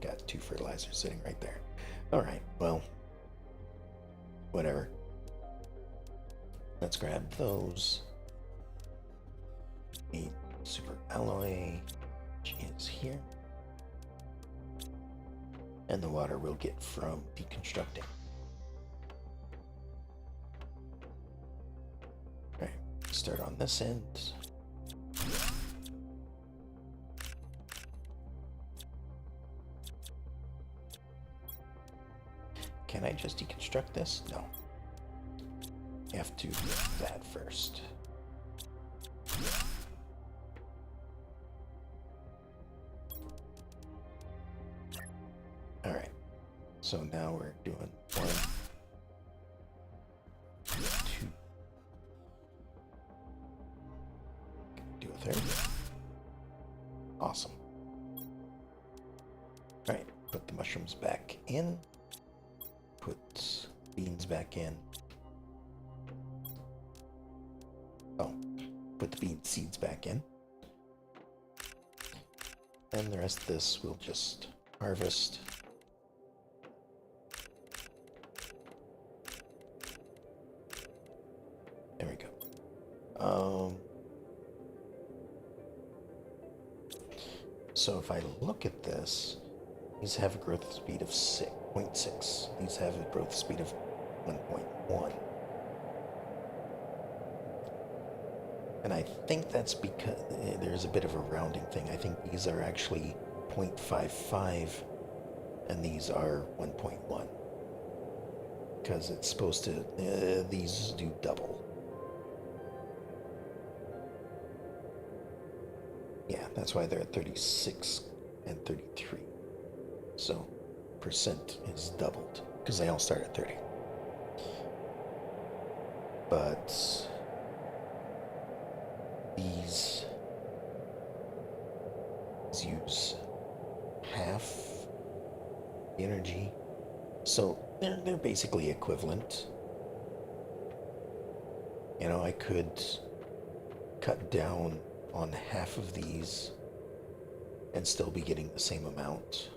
got 2 fertilizers sitting right there. Alright, well, whatever. Let's grab those. Need super alloy, which is here. And the water we'll get from deconstructing. Alright, start on this end. Can I just deconstruct this? No. You have to do that first. Alright. So now we're doing 1, 2. Do a third. Awesome. Alright, put the mushrooms back in. Put beans back in. Oh, put the bean seeds back in. And the rest of this we'll just harvest. There we go. So if I look at this, these have a growth speed of 0.6. These have a growth speed of 1.1. And I think that's because there's a bit of a rounding thing. I think these are actually 0.55 and these are 1.1. Because it's supposed to, these do double. Yeah, that's why they're at 36 and 33. So percent is doubled because they all start at 30. But these use half the energy, so they're basically equivalent. You know, I could cut down on half of these and still be getting the same amount.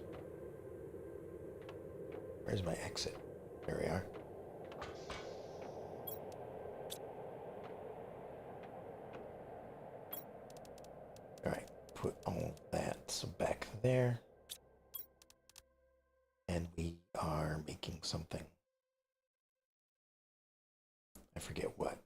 Where's my exit? There we are. Alright, put all that back there. And we are making something. I forget what.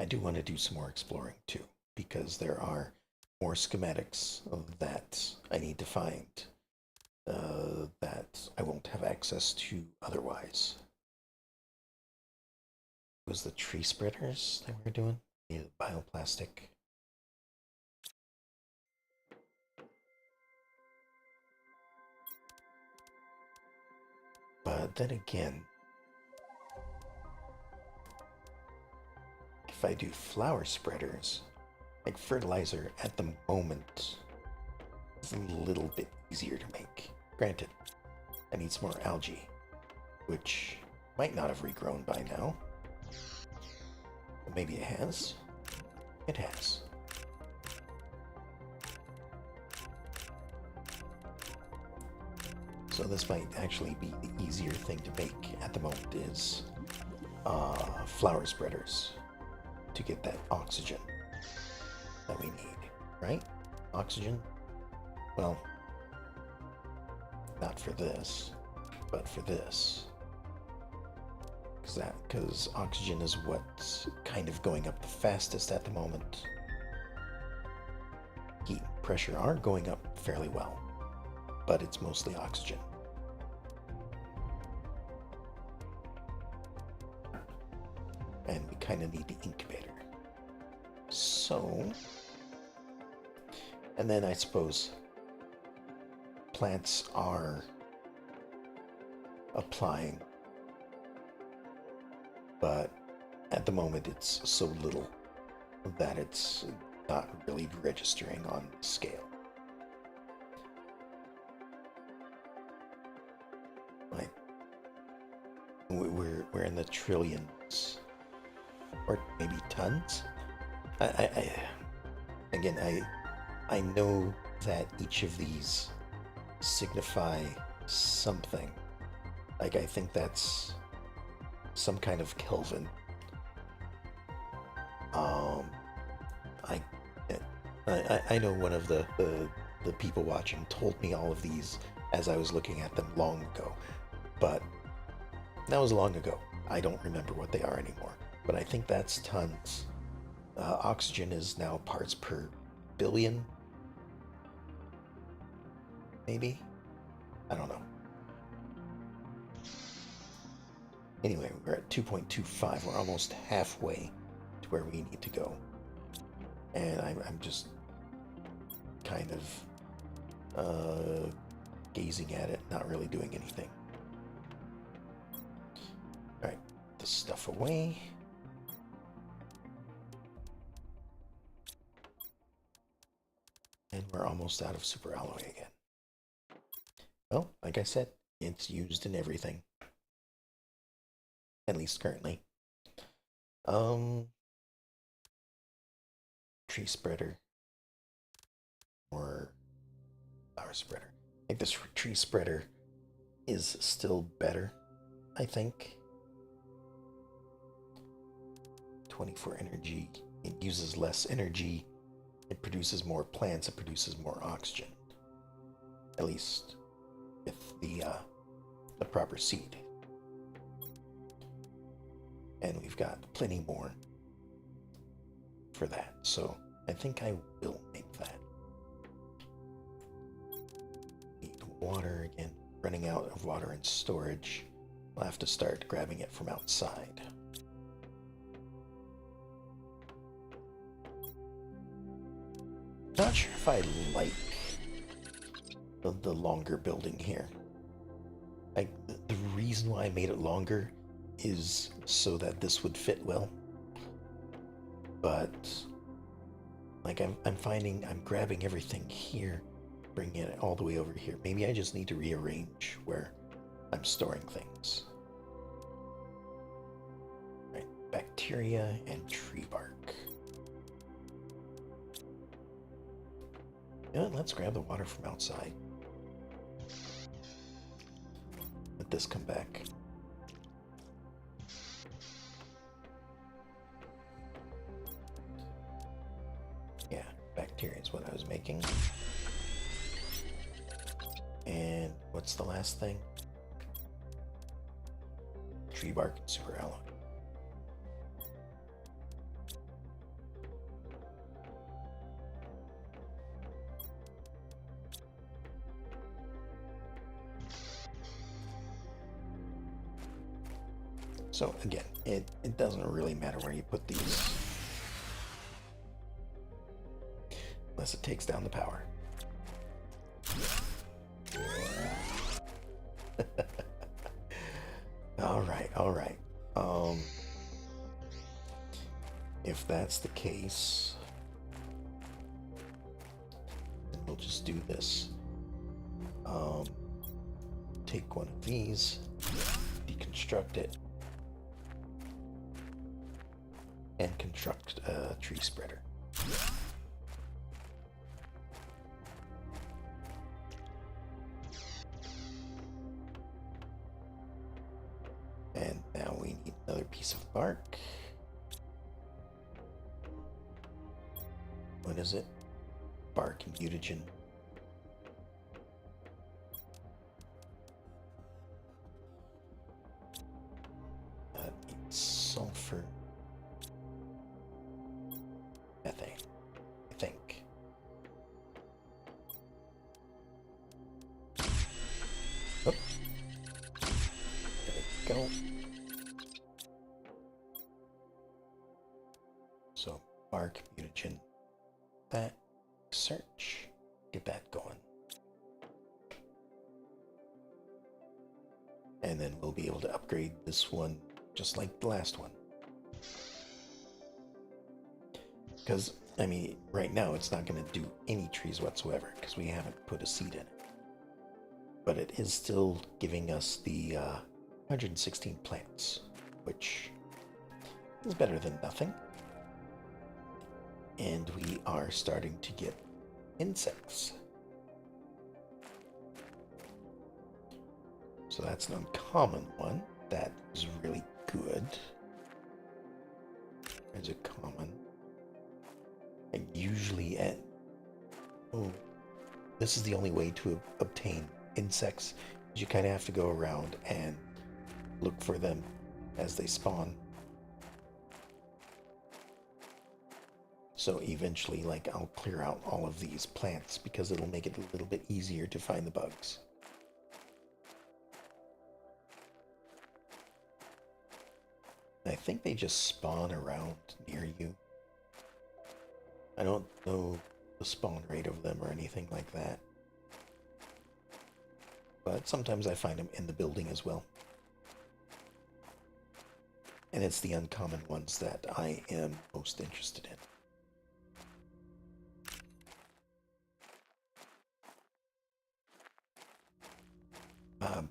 I do want to do some more exploring too, because there are more schematics that I need to find that I won't have access to otherwise. It was the tree spreaders that we were doing? Yeah, bioplastic. But then again, if I do flower spreaders, like fertilizer at the moment, it's a little bit easier to make. Granted, I need some more algae, which might not have regrown by now. But maybe it has. It has. So this might actually be the easier thing to make at the moment is flower spreaders to get that oxygen that we need, right? Oxygen? Well, not for this, but for this. Because oxygen is what's kind of going up the fastest at the moment. Heat and pressure are going up fairly well, but it's mostly oxygen. And we kind of need the incubator. So, and then I suppose plants are applying, but at the moment it's so little that it's not really registering on the scale. Like, we're in the trillions, or maybe tons. I know that each of these signify something. Like, I think that's some kind of Kelvin. I know one of the people watching told me all of these as I was looking at them long ago, but that was long ago. I don't remember what they are anymore, but I think that's tons. Oxygen is now parts per billion, maybe? I don't know. Anyway, we're at 2.25. We're almost halfway to where we need to go. And I'm just kind of gazing at it, not really doing anything. Alright, this stuff away. And we're almost out of super alloy again. Well, like I said, it's used in everything. At least currently. Tree spreader. Or flower spreader. I think this tree spreader is still better, I think. 24 energy. It uses less energy. It produces more plants. It produces more oxygen. At least with the proper seed. And we've got plenty more for that. So I think I will make that. Need water again. Running out of water in storage. We'll have to start grabbing it from outside. Not sure if I like the longer building here. The reason why I made it longer is so that this would fit well. But like I'm finding I'm grabbing everything here, bringing it all the way over here. Maybe I just need to rearrange where I'm storing things. Right, bacteria and tree bark. You know what, let's grab the water from outside. Let this come back. Yeah, bacteria is what I was making. And what's the last thing? Tree bark and super alloy. So again, it doesn't really matter where you put these. Unless it takes down the power. All right. If that's the case, then we'll just do this. Take one of these, deconstruct it, and construct a tree spreader. And now we need another piece of bark. What is it? Bark and mutagen. That needs sulfur. Methane, I think. Oh. There we go. So, bark, mutagen, that, search, get that going. And then we'll be able to upgrade this one just like the last one. Because, I mean, right now it's not going to do any trees whatsoever because we haven't put a seed in it. But it is still giving us the 116 plants, which is better than nothing. And we are starting to get insects. So that's an uncommon one. That is really good. There's a common. And usually this is the only way to obtain insects. You kind of have to go around and look for them as they spawn. So eventually, like, I'll clear out all of these plants because it'll make it a little bit easier to find the bugs. I think they just spawn around near you. I don't know the spawn rate of them or anything like that. But sometimes I find them in the building as well. And it's the uncommon ones that I am most interested in.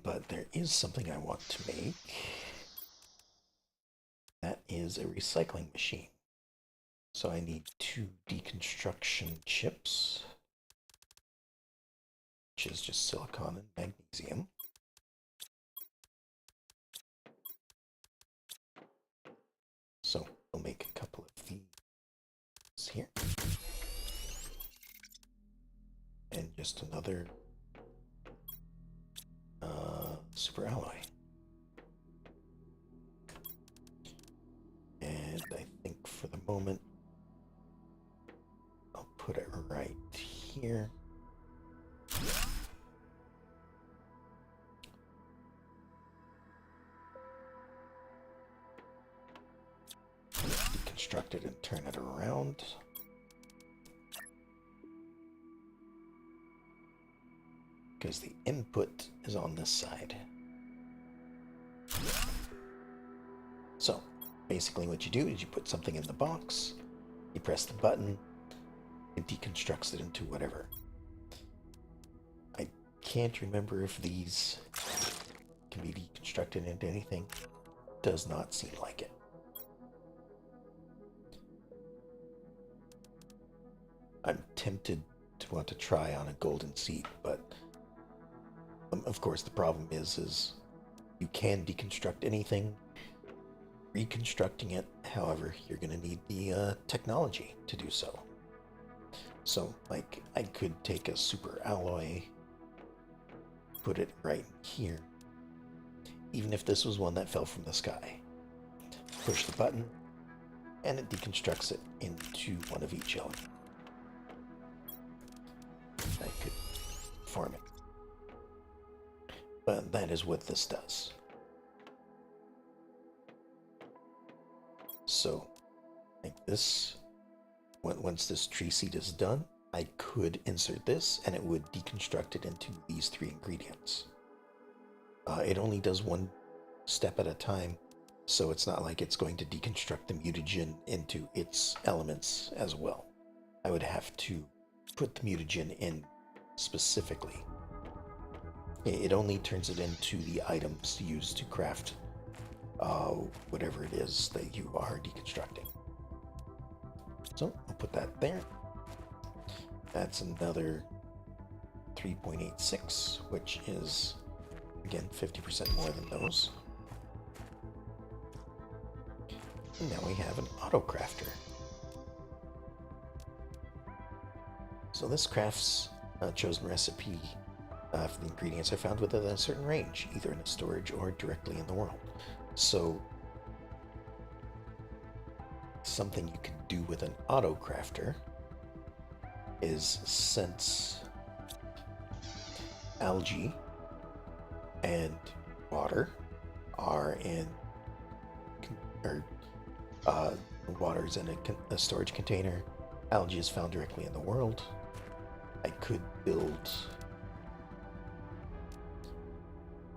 But there is something I want to make. That is a recycling machine. So I need 2 deconstruction chips, which is just silicon and magnesium. So we'll make a couple of these here. And just another super alloy. And I think for the moment, I'll put it right here. Deconstruct it and turn it around. Because the input is on this side. So, basically what you do is you put something in the box, you press the button, it deconstructs it into whatever. I can't remember if these can be deconstructed into anything. Does not seem like it. I'm tempted to want to try on a golden seed, but of course the problem is you can deconstruct anything. Reconstructing it, however, you're going to need the technology to do so. So, like, I could take a super alloy, put it right here, even if this was one that fell from the sky. Push the button, and it deconstructs it into one of each element. I could form it. But that is what this does. So, like this, once this tree seed is done, I could insert this and it would deconstruct it into these 3 ingredients. It only does one step at a time, so it's not like it's going to deconstruct the mutagen into its elements as well. I would have to put the mutagen in specifically. It only turns it into the items used to craft whatever it is that you are deconstructing. So I'll put that there. That's another 3.86, which is, again, 50% more than those. And now we have an auto crafter. So this crafts a chosen recipe if the ingredients are found within a certain range, either in a storage or directly in the world. So something you could do with an auto crafter is, since algae and water are in, water is in a storage container, algae is found directly in the world, I could build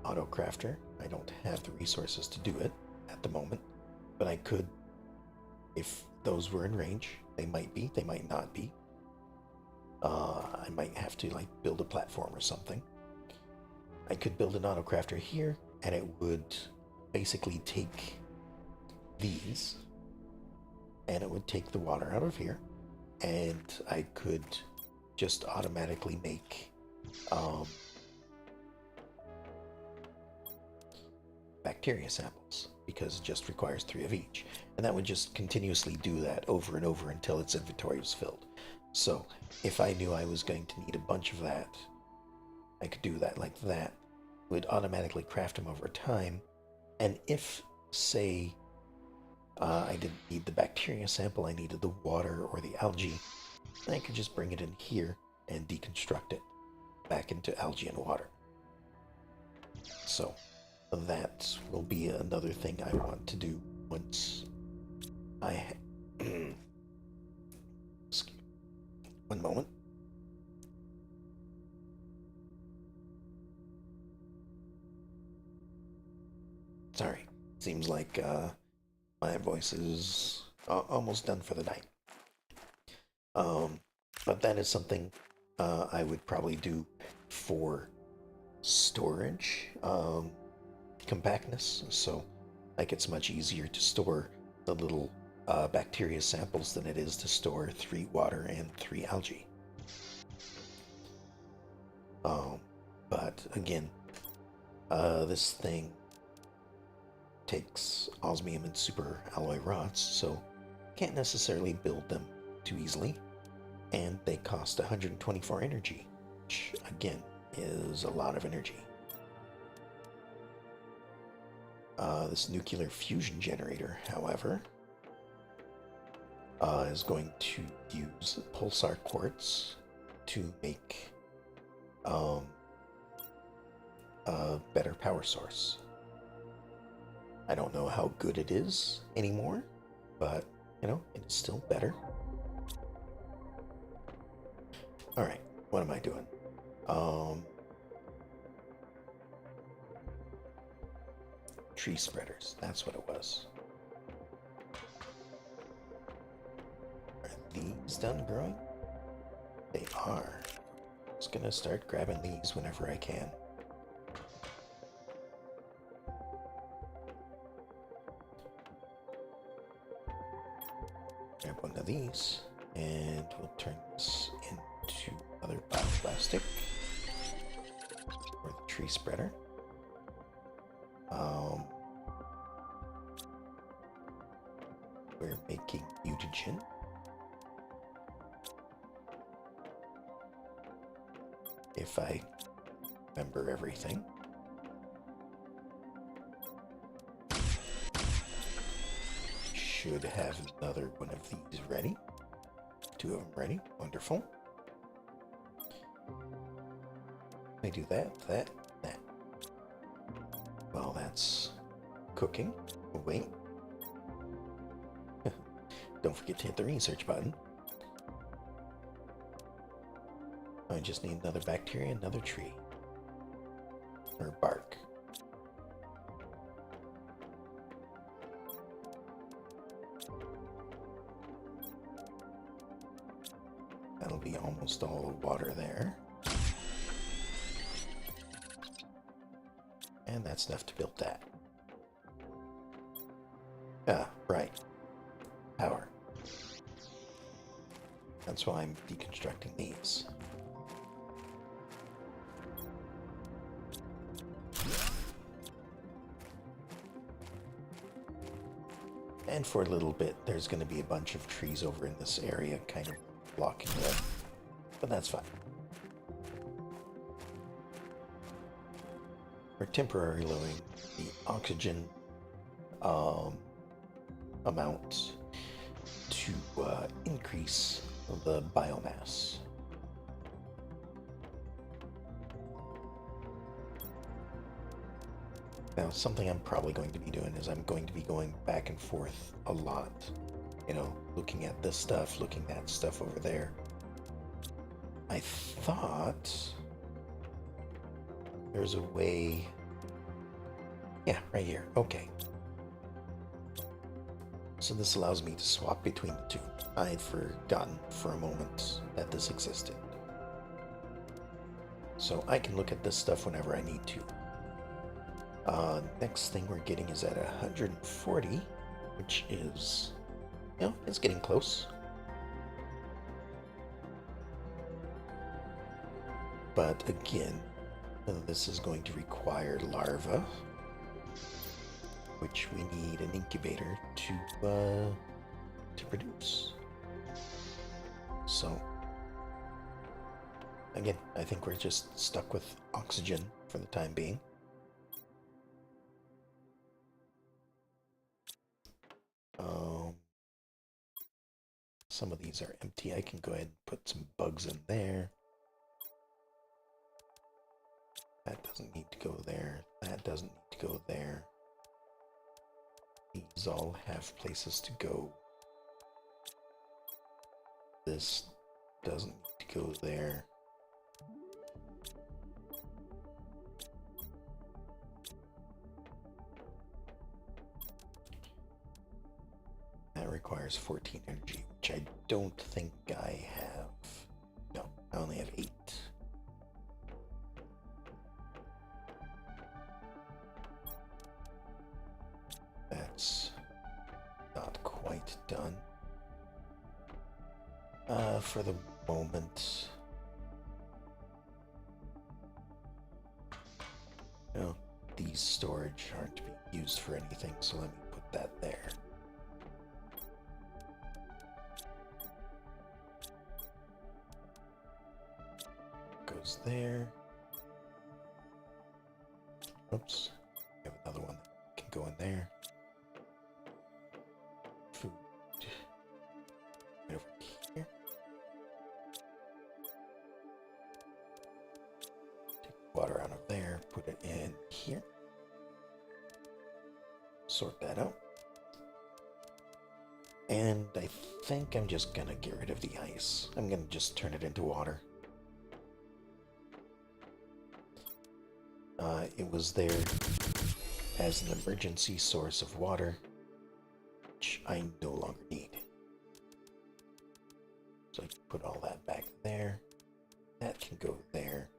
auto crafter. I don't have the resources to do it at the moment, but I could, if those were in range. They might be, they might not be. I might have to like build a platform or something. I could build an auto crafter here, and it would basically take these, and it would take the water out of here, and I could just automatically make bacteria samples, because it just requires 3 of each, and that would just continuously do that over and over until its inventory was filled. So if I knew I was going to need a bunch of that, I could do that like that. It would automatically craft them over time, and if, say, I didn't need the bacteria sample, I needed the water or the algae, then I could just bring it in here and deconstruct it back into algae and water. So that will be another thing I want to do once I One moment. Sorry. Seems like my voice is almost done for the night. Um, but that is something I would probably do for storage compactness. So, like, it's much easier to store the little bacteria samples than it is to store 3 water and 3 algae. But again, this thing takes osmium and super alloy rods, so can't necessarily build them too easily, and they cost 124 energy, which again is a lot of energy. This nuclear fusion generator, however, is going to use pulsar quartz to make a better power source. I don't know how good it is anymore, but, you know, it's still better. Alright, what am I doing? Tree spreaders, that's what it was. Are these done growing? They are. Just gonna start grabbing these whenever I can. Grab one of these, and we'll turn this into other bioplastic for the tree spreader. We're making mutagen. If I remember everything. Should have another one of these ready. 2 of them ready. Wonderful. I do that. Well, that's cooking. Oh, wait. Don't forget to hit the research button. I just need another bacteria, another tree. Or bark. That'll be almost all the water there. And that's enough to build that. Ah, right. Power. That's why I'm deconstructing these. And for a little bit, there's going to be a bunch of trees over in this area kind of blocking it, but that's fine. We're temporarily lowering the oxygen amount to increase the biomass. Now, something I'm probably going to be doing is I'm going to be going back and forth a lot. You know, looking at this stuff, looking at stuff over there. I thought there's a way... Yeah, right here. Okay. So this allows me to swap between the two. I had forgotten for a moment that this existed. So I can look at this stuff whenever I need to. Next thing we're getting is at 140, which is, you know, it's getting close. But again, this is going to require larvae, which we need an incubator to produce. So, again, I think we're just stuck with oxygen for the time being. Some of these are empty. I can go ahead and put some bugs in there. That doesn't need to go there. That doesn't need to go there. These all have places to go. This doesn't need to go there. That requires 14 energy, which I don't think I have. No, I only have 8. That's not quite done. For the moment. No, these storage aren't being used for anything, so let me put that there. Goes there. Oops. We have another one that can go in there. Food. Right over here. Take water out of there, put it in here. Sort that out. And I think I'm just gonna get rid of the ice. I'm gonna just turn it into water. It was there as an emergency source of water, which I no longer need. So I can put all that back there. That can go there.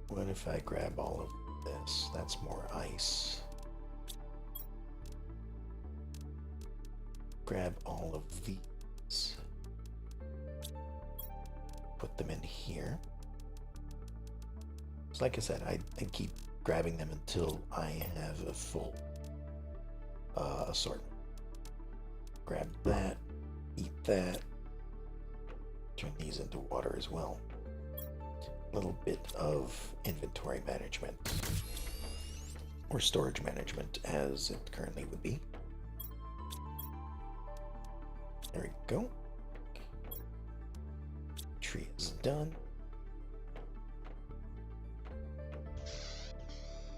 What if I grab all of this? That's more ice. Grab all of these. Put them in here. So like I said, I keep grabbing them until I have a full assortment. Grab that, eat that, turn these into water as well. A little bit of inventory management, or storage management as it currently would be. There we go. Tree is done.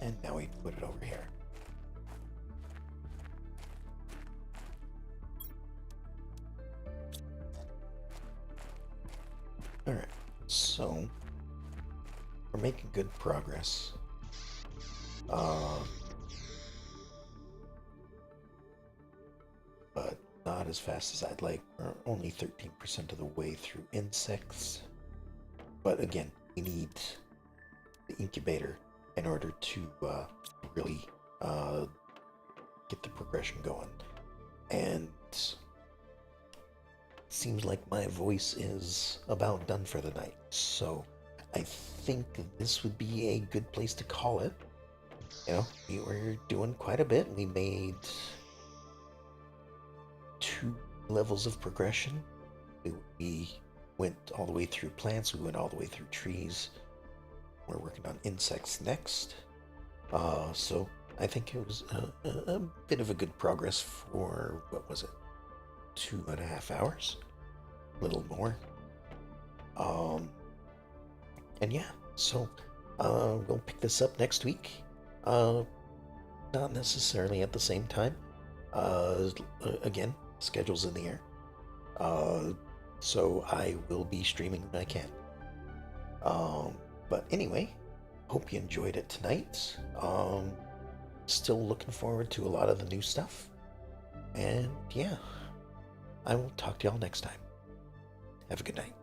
And now we put it over here. Alright, so we're making good progress. But not as fast as I'd like. We're only 13% of the way through insects. But again, we need the incubator in order to really get the progression going. And it seems like my voice is about done for the night. So I think this would be a good place to call it. You know, we were doing quite a bit. We made 2 levels of progression. We went all the way through plants. We went all the way through trees. We're working on insects next. So I think it was a bit of a good progress for, what was it, 2.5 hours? A little more. And yeah, so we'll pick this up next week. Not necessarily at the same time. Again, schedule's in the air. So I will be streaming when I can. But anyway, hope you enjoyed it tonight. Still looking forward to a lot of the new stuff. And yeah, I will talk to y'all next time. Have a good night.